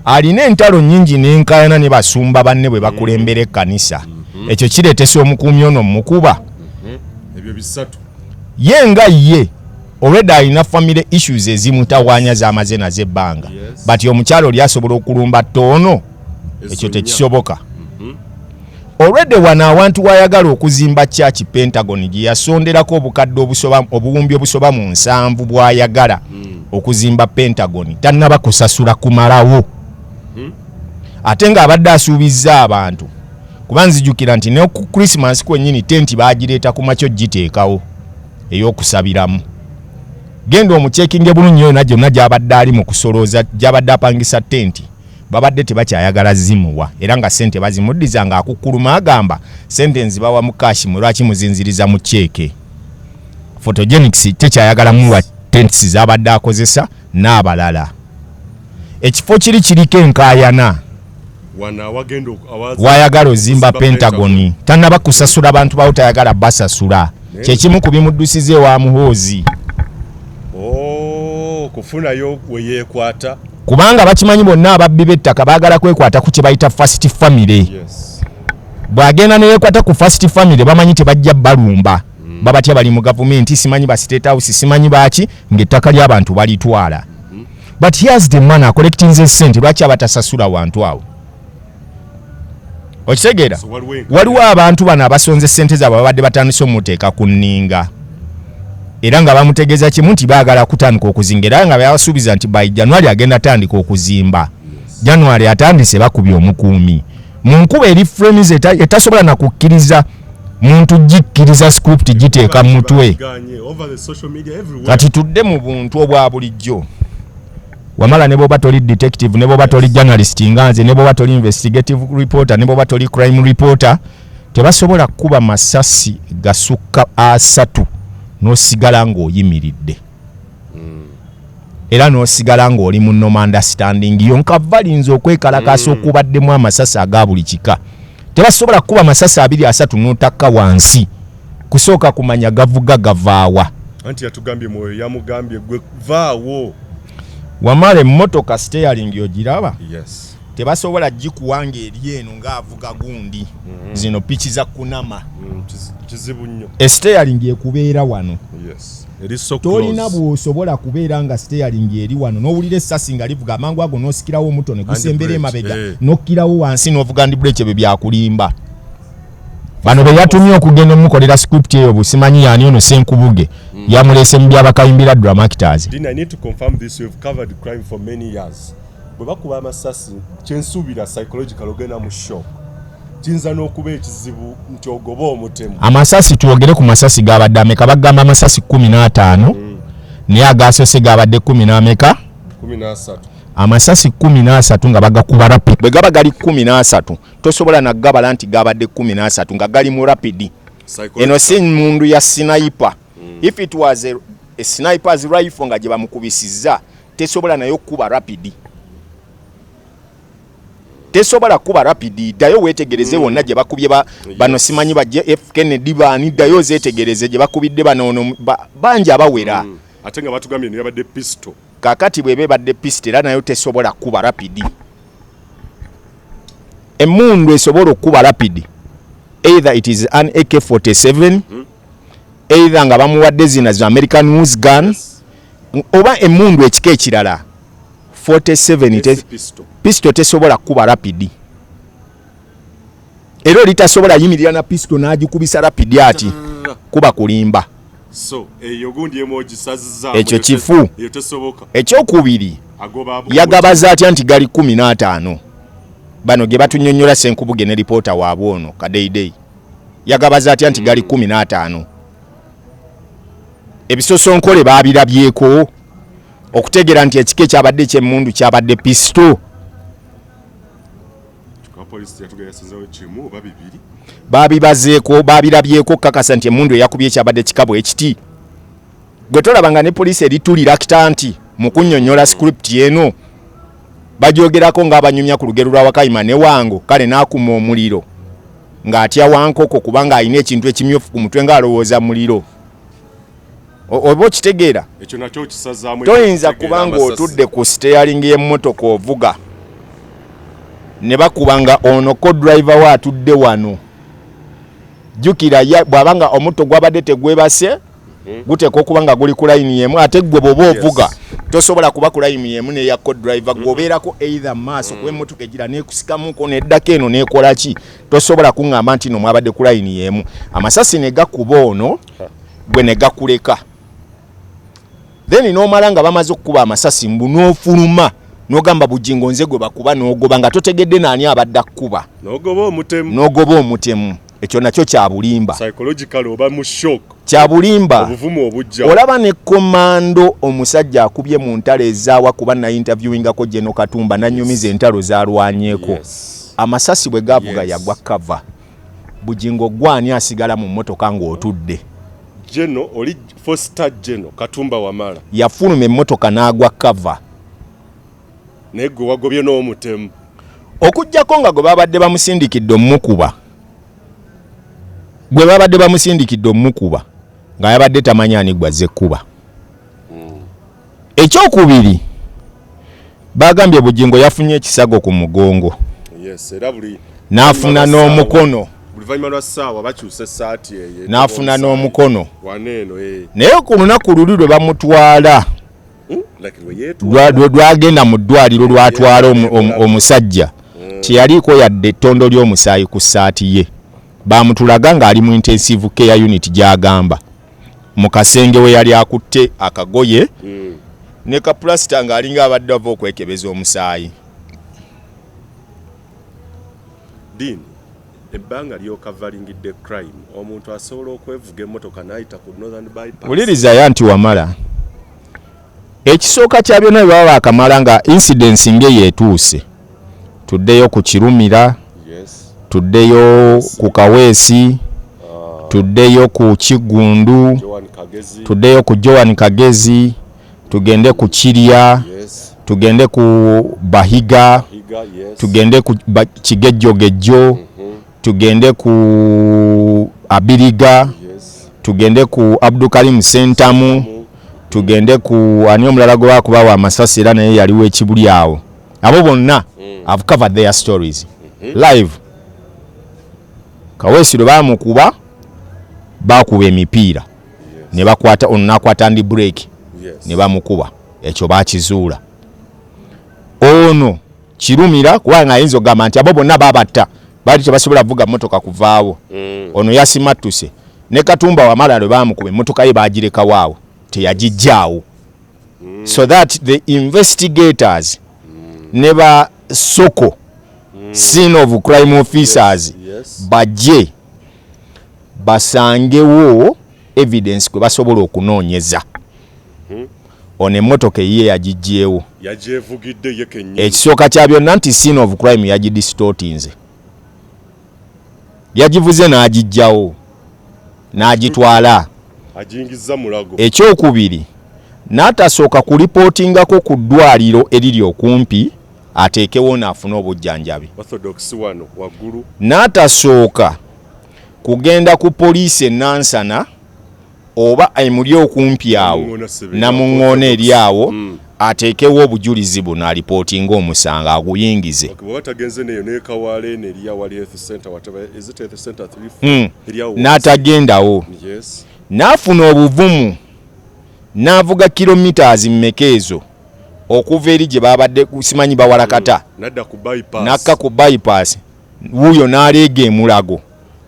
Alina entalo nnyingi n'enkaayana ne basumba banne bwe bakulembera ekkanisa. Ekyo kireetesa omukuumi ono mukuba. Ebyo bisatu. Ye nga ye already alina family issues ezimutawaanya z'amaze nazo ebbanga but omukyalo oli asobola okulumba toono ekyo tekisoboka. Already wano awantu wayagala okuzimba church Pentagon gye yasonderako obukadde obuwumbi obusoba mu 7 bwayagala okuzimba Pentagon tannaba kusasula kumalawo ate nga abadde asuubizza abantu kuba nzijukira nti ne ku Christmas kwennyini tenti baagireeta ku makyo giteekawo ey'okusabiramu. Genda omucekinge bulungi yonna gyonna gy'abadde ali mu kusolooza gy'abadde apangisa tenti babadde tebakyayagala zimuwa era nga sente bazimuddiza nga akukkuluma agamba sente nzibawa mu kashi mu lwaki muzinziriza mu cheeke. Photogenics tekyayagala muwa tents z'abadde akozesa n'abalala. Ekifo kiriko enkaayana wayagala ozimba Pentagon tannaba kusasula abantu bawo tayagala basasula kyekimu ku bimuddusize wa Muhoozi. Kufunayo we yeekwata kubanga bakimanyi bonna ababbi b'ettaka baagala kwekwata ku kye bayita first family. Bw'agenda ne yeekwata ku first family bamanyi tebajja balumba babatya bali mu gavumenti simanyi ba state house simanyi baaki ng'ettaka ly'abantu balitwala but here's the man collecting the sente lwaki abatasasula wantu awo. Okitegeera waliwo abantu bano abasonze sente zaabwe babadde batandise omuteeka ku nninga era nga bamutegeeza kimu nti baagala kutandika okuzinga nga byabasuubiza nti by January agenda atandika okuzimba. January atandise bakubye omukuumi mu nkuba eri frames etasobola na kukkiriza muntu gikkiriza script giteeka mu mutwe kati tudde mu buntu obwa bulijjo wamala ne bwoba toli detective ne bwoba toli journalist nga nze ne bwoba toli investigative reporter ne bwoba toli crime reporter tebasobola kuba masasi gasukka 3 n'osigala ng'oyimiridde era n'osigala ng'oli mu no understanding yonka valinze okwekalakaasa okubaddemu amasasi aga buli kika. Tebasobola kuba masasi 2-3 n'otakka wansi kusooka kumanya gavuga gavaawa. Anti yatugambye mwoyo yamugambye gwe vaawo. Wamala emmotoka steering ogiraba? Yes. Tebasobola gikuwanga eri eno ng'avuga gundi zino pichi za kunama kizibu nnyo. Steering ekubeera wano. Yes. Eri so close. Tolina bw'osobola kubeera nga steering eri wano n'owulira essasi nga livuga amangu ago n'osikirawo omuto ne gusembera emabega n'okkirawo wansi n'ovuga ndi buleki ebyo byakulimba. Bano be yatumye okugenda omukolera script eyo busimanyi yani ono Senkubuge yamuleese mu byabakayimbira drama actors. I need to confirm this. You've covered crime for many years. Bwebakuba amasasi kyensuubira psychological ogenda mu shock kiyinza n'okuba ekizibu nti ogoba omutemu. Amasasi twogere ku masasi gabadde ameka bagamba amasasi 15 naye agaasose gabadde 10 13 amasasi 13 nga bagakuba rapid bwe gaba gali 13 tosobola nagabala nti gabadde 13 nga gali mu rapid eno si mundu ya sniper If it was a sniper's rifle nga gye bamukubisizza tesobola nayo kuba rapid. Tesobola kuba rapid. Dayo wetegereze wonna gye bakubye bano simanyi ba JF Kennedy bani dayo zetegereze gye bakubidde bano banja abawera. Ate nga batugambye ne yabadde pistol. Kakati bwebe badde pistol era nayo tesobola kuba rapid. Emundu esobola okuba rapid. Either it is an AK-47, either nga bamuwadde zina za American News gun, oba emundu ekika ekirala 47 pistol tesobola kuba rapid. Era litasobola yimirira na pistol n'agikubisa rapid ati kuba kulimba. So eyo gundi emoji sazza ekyo kifu. Ekyokubiri yagabaza atya nti gali 15. Bano ge batunyonnyola Senkubuge ne reporter waabwe ono Kadeidei. Yagabaza atya nti gali 15. Ebisosonkole baabirabyeko okutegera nti ekike kyabadde ky'emmundu kyabadde pisto. Police yatugaya sinzawo kimu oba bibiri. Baabibazeeko baabirabyeko kakasa nti emmundu eyakubye kyabadde kikabo ekiti. Gwe tolabanga ne police eritulira kitanti mu kunnyonnyola script yeno. Bajogerako ng'abanyumya ku lugero lwa Wakayima ne Wango kale n'akuma omuliro ng'atya Wankoko kubanga alina ekintu ekimyufu ku mutwe ng'alowooza muliro. Oba okitegeera ekyo nakyo kisazaamu. Toyinza kubanga otudde ku steering y'emmotoka ovuga ne bakubanga ono co-driver wa atudde wano. Jukira bw'abanga omutto gwabadde tegwebase guteeka okuba nga guli ku layini yemu ate gwe bw'oba ovuga tosobola kuba ku layini yemu neya co-driver gwobeerako either maaso kuba emmotoka egira neekusikamuko neddako eno neekola ki tosobola kuŋŋamba nti no mwabadde ku layini yemu. Amasasi ne gakuba ono gwe ne gakuleka. Then n'omala nga bamaze okukuba amasasi mbu n'ofuluma n'ogamba Bugingo nze gwe bakuba n'ogoba nga totegedde naani abadde akkuba. N'ogoba omutemu. Ekyo nakyo kya bulimba. Psychological oba mu shock. Kya bulimba. Obuvumu obujja. Olaba ne komando omusajja akubye mu ntalo ezaawa kuba na interviewingako Jeno Katumba nanyumiza entalo zaalwanyeeko. Yes. Amasasi bwe gavuga yagwa cover. Bugingo gwani asigala mu mmotoka ng'otudde. Jeno oli Foster Jeno Katumba wamala. Yafuluma emmotoka n'agwa cover. Nego wagobye n'omutemu. Okujjako nga gwe babadde bamusindikidde omukuba. Gwe babadde bamusindikidde omukuba nga yabadde tamanyani gwazze kuba. Ekyokubiri bagambye Bugingo yafunye ekisago ku mugongo. Yes, era buli n'afuna n'omukono. Buli lwa ssaawa bakyusa essaati eye. N'afuna n'omukono. Waneeno naye ku lunaku luli lwe bamutwala lwagenda mu ddwaliro lwatwala omusajja teyaliiko yadde ettondo ly'omusaayi ku ssaati ye. Bamutulaga ng'ali mu intensive care unit gy'agamba. Mu kasenge we yali akutte akagoye ne ka plasta ng'alinga abadde ava okwekebeza omusaayi. Dean, ebbanga ly'okavalingidde crime omuntu asobola okwevuga emmotoka n'ayita ku Northern Bypass. Wuliriza ya nti wamala. Ekisooka kya byonna bye baba baakamala nga incidence ng'eyo etuuse. Tuddeyo ku Kirumira. Tuddeyo ku Kaweesi, tuddeyo ku Kigundu, tuddeyo ku Joan Kagezi, tugende ku Kirya, tugende ku Bahiga, tugende ku Kigejjogejjo, tugende ku Abiriga, tugende ku Abdukalim Sentamu, tugende ku ani omulala gwe bakubawo amasasi era naye yaliwo ekibuli awo. Abo bonna I've covered their stories live. Kaweesi lwe baamukuba bakuba emipiira ne bakwata ono n'akwata ndi break ne bamukuba ekyo baakizuula. Ono Kirumira kubanga ayinza okugamba nti abo bonna babatta baali tebasobola kuvuga mmotoka kuvaawo. Ono yasimattuse ne Katumba wamala lwe baamukuba emmotoka ye baagireka waawo teyagijjaawo. So that the investigators ne ba Soko scene of crime officers bajje basangewo evidence kwe basobola okunoonyeza. Ono emmotoka ye yagijjeewo. Yagivugidde ye kennyini. Ekisooka kya byonna nti scene of crime yagidistortinze. Yagivuze n'agijjawo n'agitwala. ajingiza mulago. Ekyokubiri n'atasooka kulipootingako ku ddwaliro eriri okumpi ateekewo n'afuna obujjanjabi. Orthodox wano waggulu. N'atasooka kugenda ku poliisi enansana oba emuli okumpi awo namuŋŋoona eri awo ateekewo obujulizi buno alipootinga omusanga aguyingize. Bw'atagenze neyo n'ekawaale n'eri awali health center whatever is it health center 3 n'atagendawo. Yes. N'afuna obuvumu n'avuga kilometers mmeka ezo okuva eri gye babadde simanyi bawalakata n'akka ku bypass wuuyo n'aleega emulago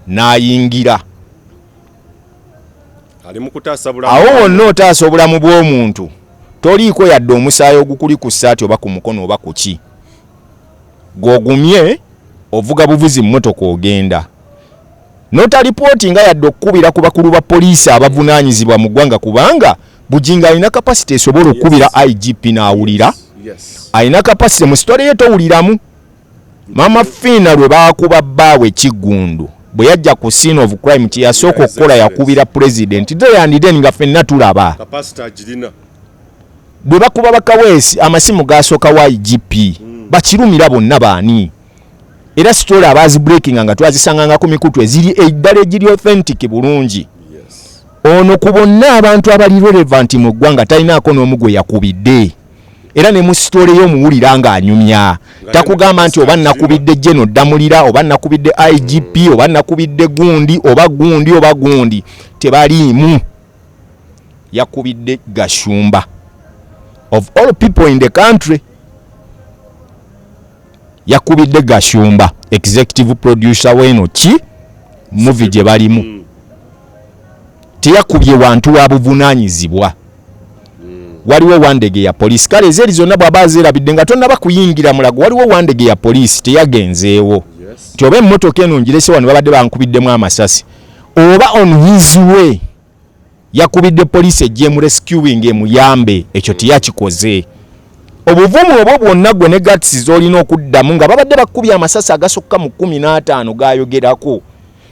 n'ayingira. Awo wonna otaasa obulamu bw'omuntu toliiko yadde omusaayi ogukuli ku ssaati oba ku mukono oba ku ki. Gw'ogumye ovuga buvuzi mmotoka ogenda. Notalipooti nga yadde okkubira ku bakulu ba poliisi abavunaanyizibwa mu ggwanga kubanga Bugingo alina kapasite esobola okkubira IGP n'awulira. Alina kapasite mu sitole ye towuliramu. Mama Fina lwe baakuba bbaawe Kiggundu bwe yajja ku scene of crime kye yasooka okukola yakubira president then nga ffenna tulaba. Bwe bakuba bakaweesi amasimu gaasooka wa IGP bakirumira bonna baani. Era story abazi breaking nga twazisanganga ku mikutu eziri eddala egiri authentic bulungi. Ono ku bonna abantu abali relevant mu ggwanga talinaako n'omu gwe yakubidde. Era ne mu story y'omuwulira nga anyumya. Takugamba nti oba nakubidde Jeno Damulira oba nakubidde IGP oba nakubidde gundi oba gundi oba gundi. Tebaliimu. Yakubidde Gashumba. Of all people in the country. Yakubidde Gashumba, executive producer weno ki movie gye balimu. Teyakubye wantu wa buvunaanyizibwa. Waliwo wandege ya police kale zeri zonna bw'abazeerabidde nga tonna bakuyingira mulago. Waliwo wandege ya police teyagenzeewo. Nti oba emmotoka eno ngirese wano babadde bankubiddemu amasasi oba on his way yakubidde police ejjeemu rescuing emuyambe ekyo teyakikoze. Obuvumu obwo bwonna gwe ne gatsi z'olina okuddamu nga babadde bakubye amasasi agasukka mu 15 gayogerako.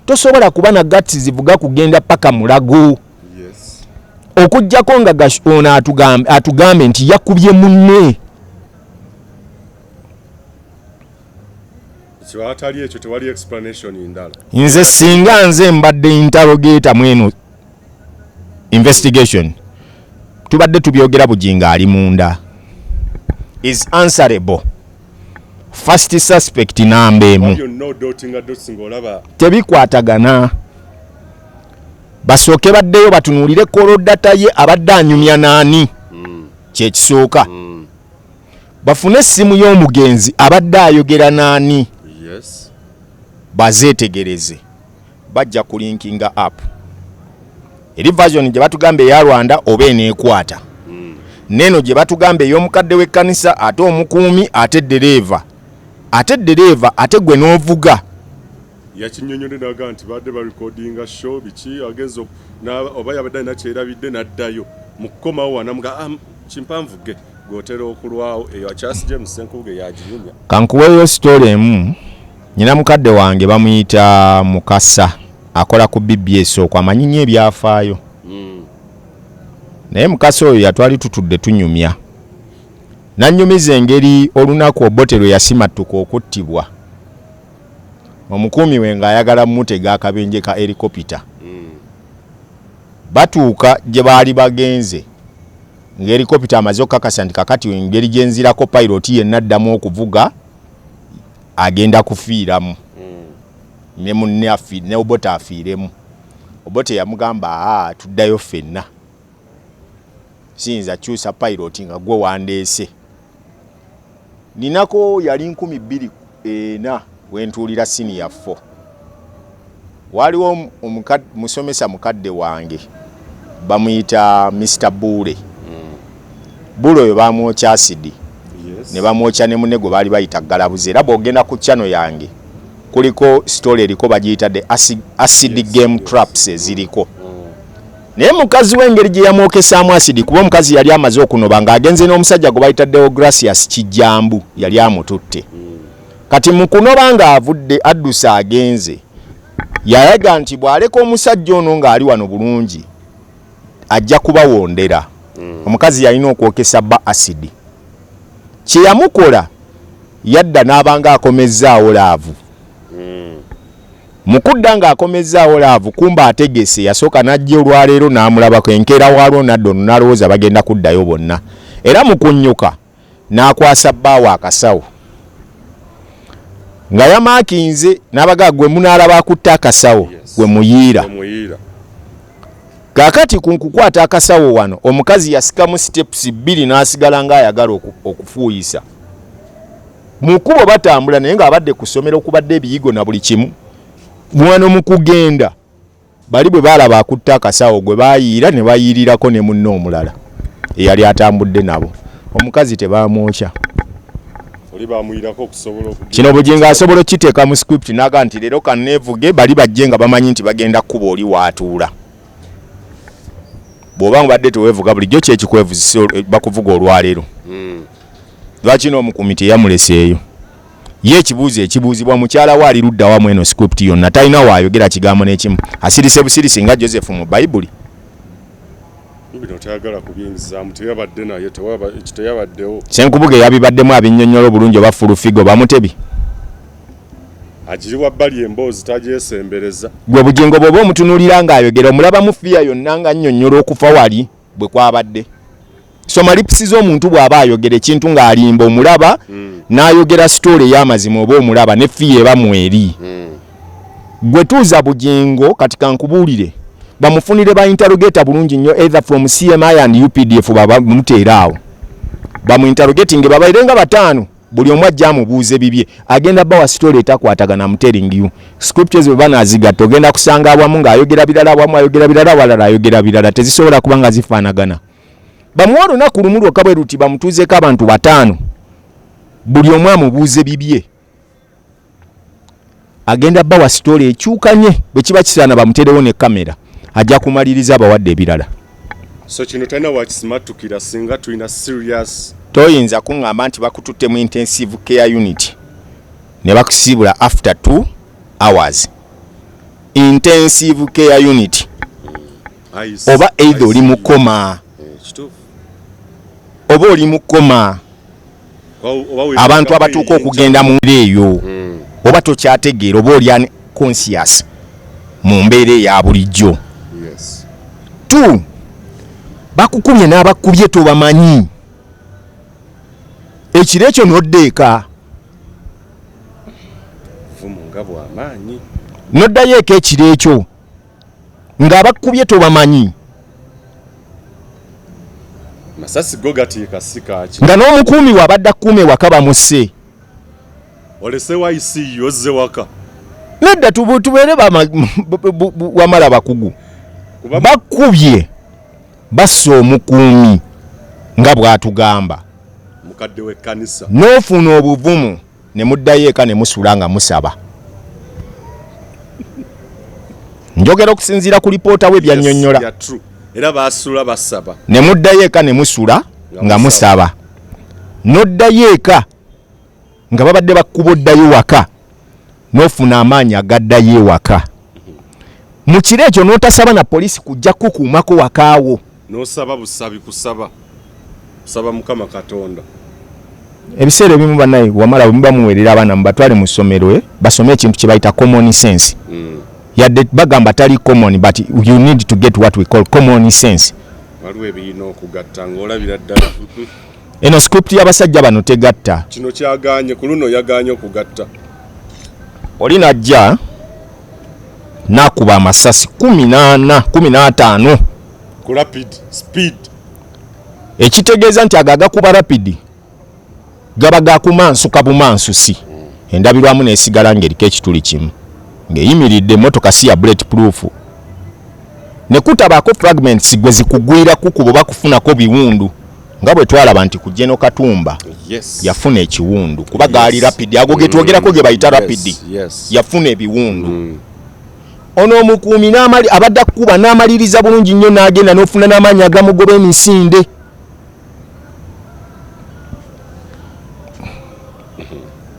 Tosobola kuba na gatsi zivuga kugenda paka mulago. Okujjako nga ono atugambe nti yakubye munne. Kiwatali ekyo tewali explanation indala. Nze singa nze mbadde interrogator mweno investigation tubadde tubyogera Bugingo ali munda. Is answerable. First suspect nambemu. Tebikwatagana. Basooke baddeyo batunuulire korodata ye abadde anyumya naani. Kye kisooka. Bafune essimu y'omugenzi abadde ayogera naani. Bazeetegereze. Bajja kulinkinga app. Eri version gye batugambe eya Rwanda oba eneekwata. Neno gye batugambe ey'omukadde w'ekkanisa ate omukuumi ate dereva. Ate dereva ate gwe n'ovuga. Yakinyonyole naga nti badde ba recordinga show biki agenzo na oba yabadde na kyerabidde naddayo mukomawo wanamuga chimpanvuge gotero okulwawo eyo Charles James Senkuge yajinyumya. Kankuweyo story emu. Nyina mukadde wange bamuyita Mukasa akola ku BBS okwa manyinyi ebyafaayo. Naye Mukasa oyo yatwali tutudde tunyumya. Nanyumiza engeri olunaku Obote lwe yasimattuka okuttibwa. Omukuumi we ng'ayagala mutega akabenje ka helicopter. Batuuka gye baali bagenze. Helicopter amaze okukakasa nti kakati engeri gyenzirako pilot ye naddamu okuvuga agenda kufiiramu. Ne munne ne Obote afiiremu. Obote yamugamba tuddayo ffenna. Siyinza kyusa pilot nga gwe wandeese. Ninako yali 2004 wentuulira senior 4. Waliwo musomesa mukadde wange bamuyita Mr. Bule. Bule oyo bamwokya acid. Ne bamwokya ne munego baali bayita galabuze. Era bw'ogenda ku channel yange kuliko story eriko bagiyita the acid game traps eziriko. Naye mukazi w'engeri gye yamwokesaamu acid kuba omukazi yali amaze okunoba ng'agenze n'omusajja gwe bayita Deogracius Kijambu yali amututte. Kati mu kunoba ng'avudde addusa agenze yayaga nti bw'aleka omusajja ono ng'ali wano bulungi ajja kubawondera. Omukazi yalina okwokesa ba acid. Kye yamukola yadda n'abanga akomezzaawo laavu. Mukudda nga akomezzaawo laavu kumba ategese yasooka n'ajja olwaleero n'amulabako enkeera waalwo naddo n'alowooza bagenda kuddayo bonna. Era mu kunnyuka n'akwasa bbaawo akasawo. Nga yamaakinze n'abagaa gwe munaalaba akutta akasawo gwe muyiira. Kaakati ku nkukwata akasawo wano omukazi yasikamu steps 2 n'asigala ng'ayagala okufuuyisa. Mu kkubo batambula naye ng'abadde ku ssomero okubadde ebiyigo na buli kimu. Wano mu kugenda bali bwe baalaba akutta akasawo gwe baayiira ne bayiirirako ne munno omulala eyali atambudde nabo. Omukazi tebamwokya. Kino Bugingo asobola okiteeka mu script n'aga nti leero kanneevuge bali bajje nga bamanyi nti bagenda kkuba oli waatuula. Bw'oba mubadde teweevuga bulijjo kyekikwevuzisa bakuvuga olwaleero. Lwaki n'Omukuumi teyamuleseeyo? Ye ekibuuzo ekibuuzibwa mukyala we ali ludda wamu eno script yonna talina waayogera kigambo n'ekimu. Asirise busirisi nga Joseph mu Bayibuli. Bino tayagala kubyingizaamu teyabadde naye teyabaddewo. Senkubuge yabibaddemu abinnyonnyola obulungi oba fulufigo bamutebi. Agiriwa bbali emboozi tagyesembereza. Gwe Bugingo bw'oba omutunuulira ng'ayogera omulabamu fiya yonna nga nnyonnyola okufa wali bwe kwabadde. Soma lipsi z'omuntu bw'aba ayogera ekintu ng'alimba omulaba n'ayogera sitoole ey'amazima oba omulaba ne fiya eba mweri. Gwe tuuza Bugingo kati kankubuulire. Bamufunire ba interrogator bulungi nnyo either from CMI and UPDF bamuteera awo. Bamu interrogating babairenga batano buli omu ajja amubuuze bibye agenda bawa story etakwatagana mu telling you. Scriptures bwe banaaziga togenda kusanga awamu ng'ayogera birala awamu ayogera birala walala ayogera birala tezisobola kubanga zifaanagana. Bamuwa olunaku lumu lwokka bwe luti bamutuuzeeko abantu batano buli omu amubuuze bibye. Agenda bawa story ekyukanye bwe kiba kisaana bamuterewo ne kamera. Ajja kumaliriza abawadde ebirala. So kino talina wakisimatukira singa tulina serious. Toyinza kuŋŋamba nti bakututte mu intensive care unit ne bakusiibula after 2 hours. Intensive care unit. Oba either oli mu koma. Oba oli mu koma. Abantu abatuuka okugenda mu eyo. Oba tokyategeera oba oli conscious mu mbeera eya bulijjo. 2 bakukubye n'abakubye tobamanyi. Ekiro ekyo n'oddeeka. N'oddayo eka ekiro ekyo ng'abakubye tobamanyi. Masasi go gatiika sikaaki. Nga n'Omukuumi wabadde akkuume waka bamusse. Olese waisi yozze waka. Nedda tubeere wamala bakugu. Bakubye basse Omukuumi nga bw'atugamba. Mukadde w'ekkanisa. N'ofuna obuvumu ne muddayo eka ne musula nga musaba. Njogera okusinziira ku lipoota we byannyonnyola. Era baasula basaba. Ne muddayo eka ne musula nga musaba. N'oddayo eka nga babadde bakuboddayo waka. N'ofuna amaanyi agaddayo ewaka. Mu kiro ekyo n'otasaba na poliisi kujja kukuumako wakaawo. N'osaba busabi kusaba. Saba Mukama Katonda. Ebiseera ebimu bannaye wamala bamuweerera abaana mubatwale mu ssomero basome ekintu kye bayita common sense. Yadde bagamba tali common but you need to get what we call common sense. Waliwo ebiyina okugatta ng'olabira ddala. Eno script y'abasajja bano tegatta. Kino kyagaanye ku luno yagaanye okugatta. Oli najja nakuba amasasi 15 ku rapid speed. Ekitegeeza nti agakuba rapid gaba gakumansuka bumansusi. Endabirwamu n'esigala ng'eriko ekituli kimu ng'eyimiridde emmotoka si ya bulletproof. Ne kutabaako fragments gwe zikugwira kukubo bakufunako biwundu nga bwe twalaba nti ku General Katumba yafuna ekiwundu kuba gaali rapid ago ge twogerako ge bayita rapid yafuna ebiwundu. Ono Omukuumi abadde akkuba n'amaliriza bulungi nnyo n'agenda n'ofuna n'amaanyi agamugoba emisinde.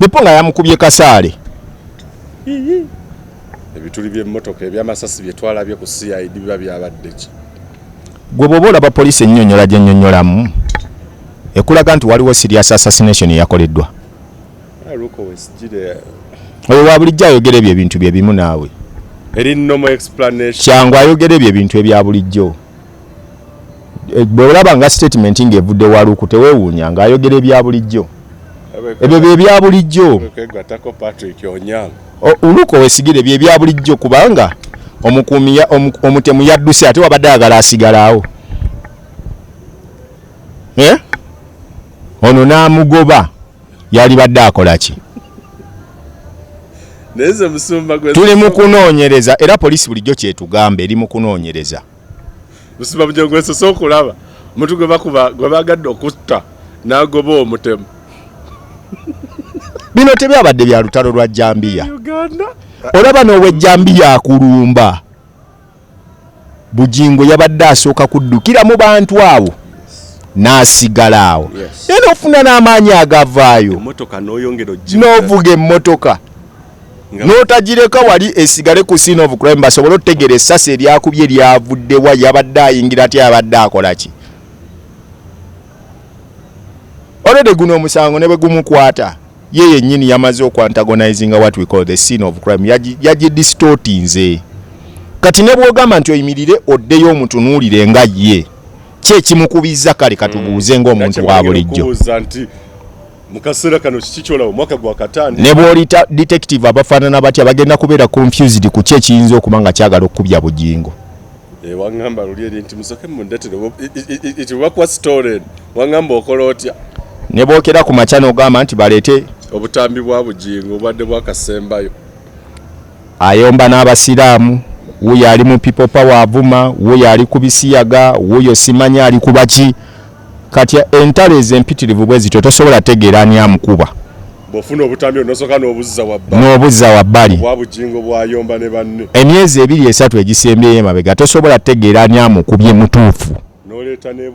Bipo nga yamukubye kasaale. Ebituli by'emmotoka eby'amasasi bye twalabye ku CID biba byabadde ki? gwe bw'oba olaba poliisi ennyonnyola gye nnyonnyolamu ekulaga nti waliwo serious assassination yakoleddwa. Oyo wa bulijjo ayogera ebyo ebintu bye bimu naawe. Kyangu ayogera ebyo ebintu ebya bulijjo. Bw'olaba nga statement ng'evudde waluuku teweewuunya ng'ayogera ebya bulijjo. Ebyo bye bya bulijjo. Oluuko weesigire bye bya bulijjo kubanga omukuumi omutemu yadduse ate wabadde ayagala asigalawo. Ono n'amugoba yali badde akola ki? Tuli mu kunoonyereza era poliisi bulijjo kyetugamba eri mu kunoonyereza. Musumba Bugingo so okulaba omuntu gwe bagadde okutta n'agoba omutemu. Bino tebyabadde bya lutalo lwa Jambiya. Olaba n'ow'ejjambiya akulumba. Bugingo yabadde asooka kuddukira mu bantu abo n'asigala awo. Era ofuna n'amaanyi agavaayo. N'ovuga emmotoka. N'otagireka wali esigale ku scene of crime basobole otegeera essasi eryakubye lyavuddewa yabadde ayingira ate yabadde akola ki? Olede guno omusango ne bwe gumukwata ye yennyini yamaze okwantagonizing what we call the scene of crime yagidistortinze. Kati ne bw'ogamba nti oyimirire oddeyo omutunuulire nga ye ki ekimukubizza kale katubuuze ng'omuntu wa bulijjo. Mukasera kano kikichola omwaka gwa katani. Ne bw'oli detective abafaanana batya bagenda kubeera confused ku ki ekiyinza okuba nga kyagala okukubya Bugingo. Wangamba lulyeri nti musoke mundetere it was stolen. Wangamba okola otya? Ne bookera ku makya n'ogamba nti baleete obutambi bwa Bugingo obadde bwakasembayo. Ayomba n'abasiraamu, wuyo ali mu people power avuma, wuyo ali ku bisiyaga, wuyo simanya ali ku baki. Kati entale ezempitirivu bwe zito tosobola tegeera ani amukuba. Bw'ofuna obutambi onosoka n'obuzza wabbali. Bwa Bugingo bw'ayomba ne banne. Emyezi 2-3 egisembyeyo emabega tosobola tegeera ani amukubye mutuufu. N'oleeta ne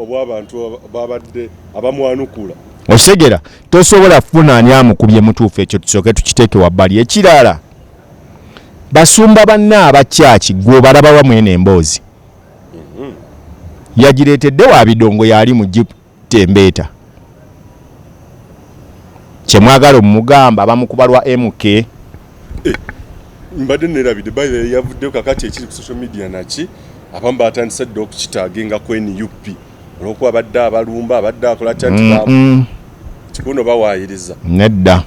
obw'abantu babadde abamwanukula. Okitegera tosobola funa ani amukubye mutuufu, ekyo tusooke tukiteeke wabbali. Ekirala basumba banna abakyaki gwe obalaba wa mwene emboozi. Yagireetedde wa bidongo yali mu Tembeeta. Kyemwagala omugamba bamukubalwa MK. Mbadde nerabidde bayi yavudde kakati ekiri ku social media naki abamba atandise dde okukitaaginga ku NUP olw'okuba abadde abalumba abadde akola kyanti kikuno bawaayiriza. Nedda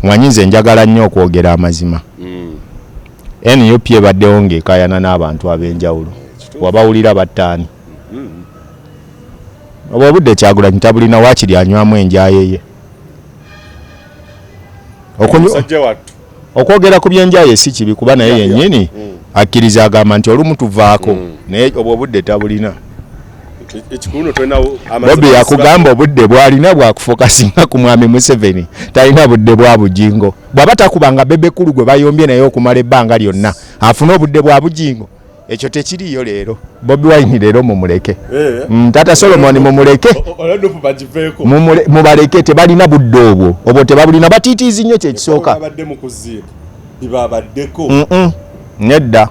wanyize njagala nnyo okwogera amazima. NUP ebaddewo ng'ekayana n'abantu ab'enjawulo wabawulira battaani. Obwo obudde Kyagulanyi tabulina waakiri anywamu enjayeye. Okwogera ku byenjaye si kibi kuba naye yennyini akkiriza agamba nti olumu tuvaako naye obwo obudde tabulina. Bobi yakugamba obudde bwalina bwakufokasinga ku mwami Museveni talina budde bwa Bugingo. Bw'aba takubanga bebekulu gwe bayombye naye okumala ebbanga lyonna afuna obudde bwa Bugingo. Ekyo tekiriyo leero. BobiWine leero mumuleke. Tata Solomon mumuleke. Mubaleke tebalina budde obwo. Obwo tebabulina batiitiizi nnyo kyekisooka. Nedda.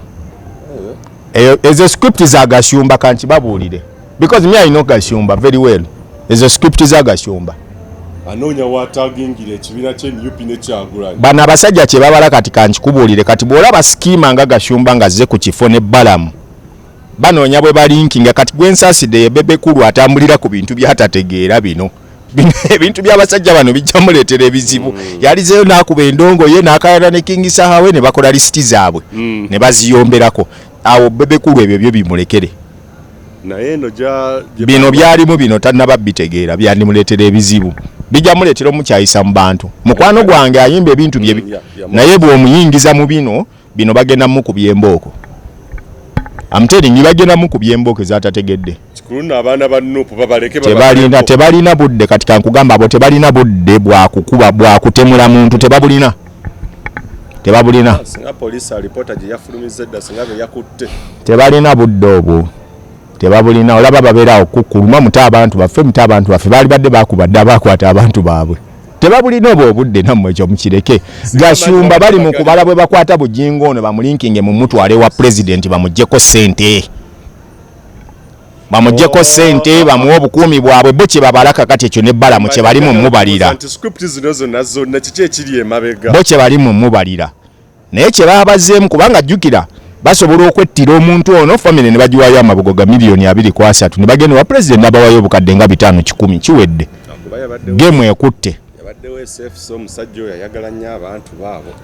Ezo script za Gashumba kanti babuulire. Because me I know Gashumba very well. Ezo script za Gashumba. Anoonya watagingire ekibira ky'NUP ne Kyagulanyi. Bano abasajja kye babala kati kankikubuulire kati bw'olaba schema nga Gashumba ng'azze ku kifo ne Balamu. Banoonya bwe balinkinga kati gwensaasidde ye Bebekulu atambulira ku bintu by'atategeera bino. Ebintu by'abasajja bano bijja muleetera ebizibu. Yalizeyo n'akuba endongo ye n'akayana ne King Sahawe ne bakola lisiti zaabwe ne baziyomberako. Awo Bebekulu ebyo byo bimulekere. Naye eno bino byalimu bino tannaba bitegeera byandimuleetera ebizibu. Bijja muleetera omukyayisa mu bantu. Mukwano gwange ayimba ebintu bye naye bw'omuyingiza mu bino bagenda mukubya embooko. Amteringi bagenda mukubya embooko ezatategedde. Kikulu abaana ba NUP babaleke tebalina budde kati kankugamba abo tebalina budde bwakukuba bwakutemula muntu tebabulina. Singa poliisi alipota gye yafulumizza edda singa be yakutte. Tebalina budde obwo. Tebabulina olaba babeera okukuluma muta abantu baffe baali badde bakubadde abakwata abantu baabwe. Tebabulina obwo obudde nammwe ekyo mukireke. Gashumba bali mu kubala bwe bakwata Bugingo ono bamulinkinge mu mutwale wa president bamuggyeko ssente. bamuggyeko ssente bamuwa obukuumi bwabwe bo kye babalaka kati ekyo n'ebbalamu kye bali mu mubalira bo kye bali mu mubalira naye kye babazeemu kubanga jjukira basobola okwettira omuntu ono famire ne bagiwayo amabugo ga miliyoni 2.3 ne bagenda wa president n'abawayo obukadde nga 5-10 kiwedde gemu ekutte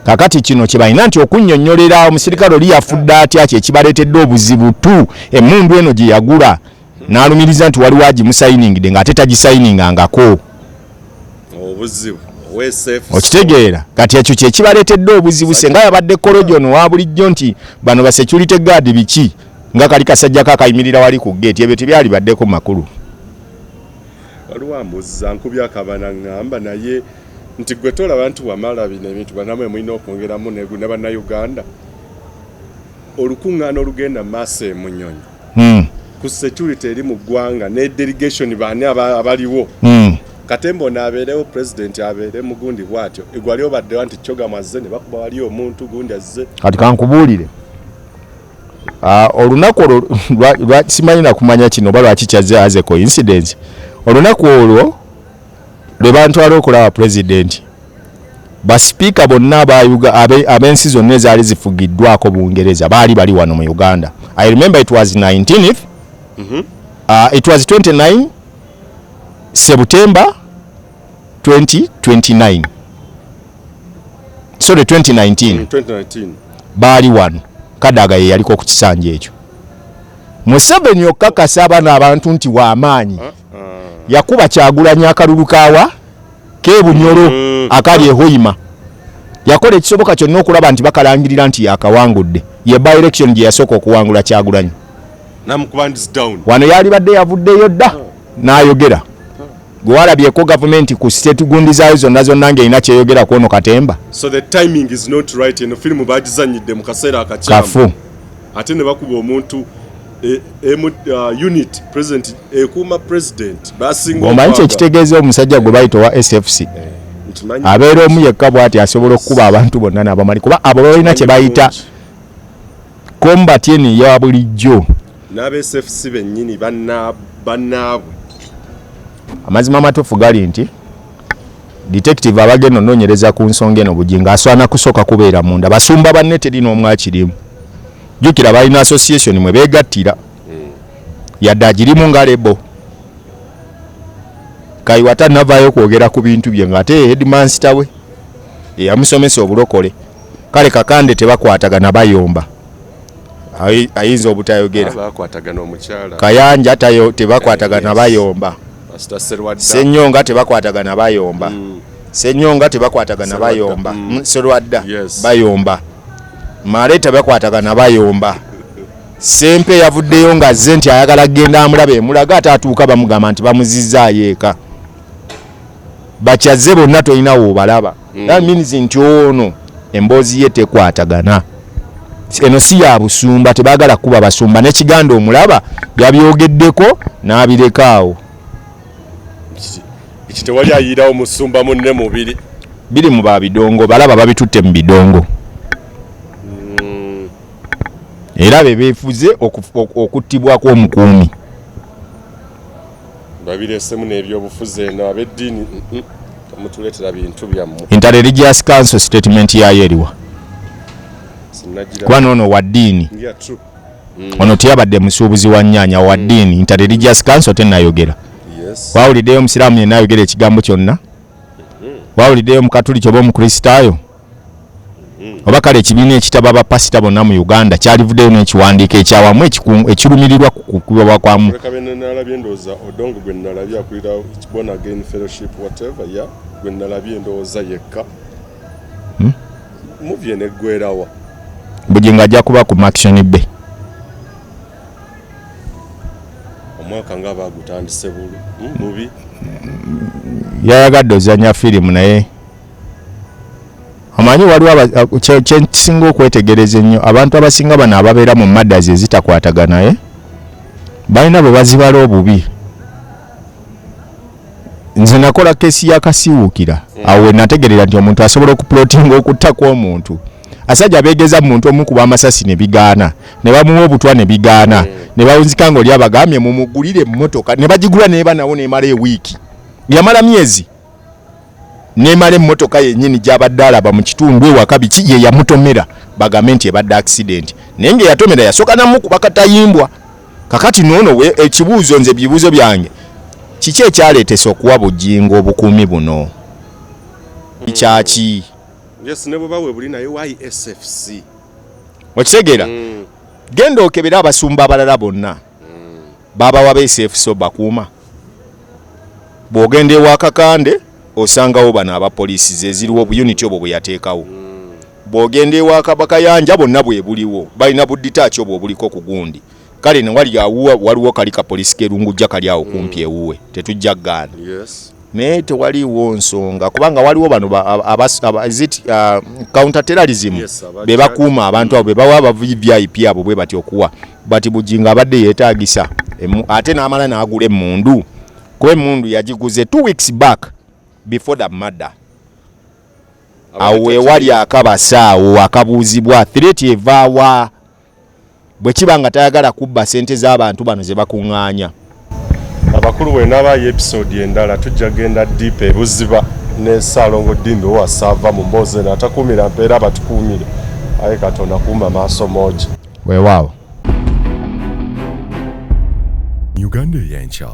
kakati kino kye balina nti okunnyonnyolera omusirikale oli yafudde atya kye kibaleetedde obuzibu tu emmundu eno gye yagula n'alumiriza nti waliwo agimusayiningidde ng'ate tagisayiningangako okitegeera kati ekyo kye kibaleetedde obuzibu senga yabadde kolojono wa bulijjo nti bano ba security guard biki nga kali kasajja kakayimirira wali ku gate ebyo tebyali baddeko makulu waliwo ambuza nkubya akabana ngamba naye nti gwe tola abantu wamala bino ebintu banamwe mulina okwongeramu ne bannayuganda olukuŋŋaana olugenda maaso emunyonyi ku security eri mu ggwanga ne delegation baani abaliwo Katembo n'abeerewo president abeere mugundi bwatyo egwali obaddewa nti kyoga mazze ne bakuba wali omuntu gundi azze kati kankubuulire olunaku olwo simanyi na kumanya kino oba lwaki kyazze as a coincidence olunaku olwo lwe bantwala okulaba president basipiika bonna ab'ensi zonna ezaali zifugiddwako Bungereza baali bali wano mu Uganda. I remember it was 19th it was 29 September 2029 sorry 2019 baali wano Kadaga ye yaliko ku kisanja ekyo Museveni okakasa abana abantu nti w'amaanyi yakuba Kyagulanyi akalulu kaawa kebunyoro akali ehoyima yakola ekisoboka kyonna okulaba nti bakalangirira nti yakawangudde ye by election gye yasooka okuwangula Kyagulanyi wano yali badde yavuddeyo dda n'ayogera gwalabyeko gavumenti ku state gundi zaayo zonna ng'erina kyeyogera ku ono Katemba. So the timing is not right. Eno filimu bagizanyidde mu kaseera akakyamu ate ne bakuba omuntu unit president ekuuma president basinga omanyi kyekitegeeza omusajja gwe bayita owa SFC abeera omu yekka bw'ati asobola okukuba abantu bonna n'abamali kuba abo balina kye bayita combat eno ya bulijjo n'aba SFC bennyini bannaabwe. Amazima amatuufu gali nti detective abagenda onoonyereza ku nsonga eno Bugingo aswana kusooka kubeera munda basumba banne terina omwe akirimu jjukira balina association mwe beegattira yadde agirimu nga lebo Kaiwata navaayo kwogera ku bintu bye ng'ate headmaster we eyamusomesa obulokole kale kakande tebakwatagana bayomba ayinza obutayogera Kayanja tebakwatagana bayomba Senyonga tebakwatagana bayomba Senyonga tebakwatagana bayomba Serwadda bayomba Mare tebakwatagana bayomba Sempe yavuddeyo nga azze nti ayagala genda amulabe emulaga atatuuka bamugamba nti bamuzizaayo eka bakyaze bonna tolina woobalaba that means nti ono emboozi ye tekwatagana eno si ya busumba tebaagala kuba basumba n'ekiganda omulaba yabyogeddeko n'abirekaawo iki tewali ayirawo musumba munne mubiri biri mu babidongo balaba babitutte mu bidongo era bebeefuze okuttibwako omukuumi babiresemu n'ebyobufuzi eno ab'eddiini mutuleetera bintu byammwe. Interreligious Council statement yayo eriwa kuba noono wa ddiini ono teyabadde musuubuzi wa nnyaanya wa ddiini Interreligious Council tennayogera wawuliddeyo omusiraamu yenna ayogera ekigambo kyonna wawuliddeyo omukatuliki oba omukristaayo oba kale ekibiina ekitaba bapasita bonna mu Uganda kyalivuddeyo n'ekiwandiiko ekyawamu ekirumirirwa ku kukubibwa kwamu nalabye ndowooza odongo gwe nalabye akulira born again fellowship whatever gwe nalabye ndowooza yekka movie eneggwerawa Bugingo ajja kuba ku Maction Bay omwaka nga bagutandise bubi yayagadde ozanya firimu naye amanyi waliwo kyensinga okwetegereza ennyo abantu abasinga bano ababeera mu maddazi ezitakwataganaye balina bwe bazibala obubi nze nakola kesi yakasiwuukira awo we nategerera nti omuntu asobola okuplotinga okutta kw'omuntu asajja beegeza muntu omu kuba amasasi ne bigaana ne bamuwa obutwa ne bigaana ne bawunzika nga oli abagambye mumugulire emmotoka ne bagigula neeba nawo neemala ewiiki yamala myezi neemala emmotoka yennyini gy'abadde alaba mu kitundu ewaka biki ye yamutomera bagambe nti ebadde accident naye nga yatomera yasooka namukuba katayimbwa kakati noono ekibuuzo nze bibuuzo byange kiki ekyaleetesa okuwa Bugingo obukuumi buno kyaki yes ne bwe buli naye why SFC okitegeera genda okebera abasumba abalala bonna babawa be SFC bakuuma bw'ogenda ewa Kakande osangawo bano abapoliisi ze ziriwo obuyuniti obwo bwe yateekawo bw'ogenda ewa Kabakayanja bonna bwe buliwo balina budditaaki obwo obuliko ku gundi kale ne waliwo kali kapoliisi kerungujja kali awo kumpi ewuwe tetujja ggaana naye tewaliwo nsonga kubanga waliwo bano counter terrorism be bakuuma abantu abo be bawa aba VIP abo bwe bati okuwa bati Bugingo abadde yeetaagisa ate n'amala n'agula emmundu kuba emmundu yagiguze 2 weeks back before the murder awo ewali akabasaawo akabuuzibwa threat evaawa bwe kiba nga tayagala kubba ssente z'abantu bano ze bakuŋŋaanya abakulu bwenaba episode endala tujja genda deep ebuziba ne Salongo Dimbe wa Saava mu mboze na atakumira mpeera batukumire aye Katonda kumba maaso moja weewaawo Uganda Eyenkya.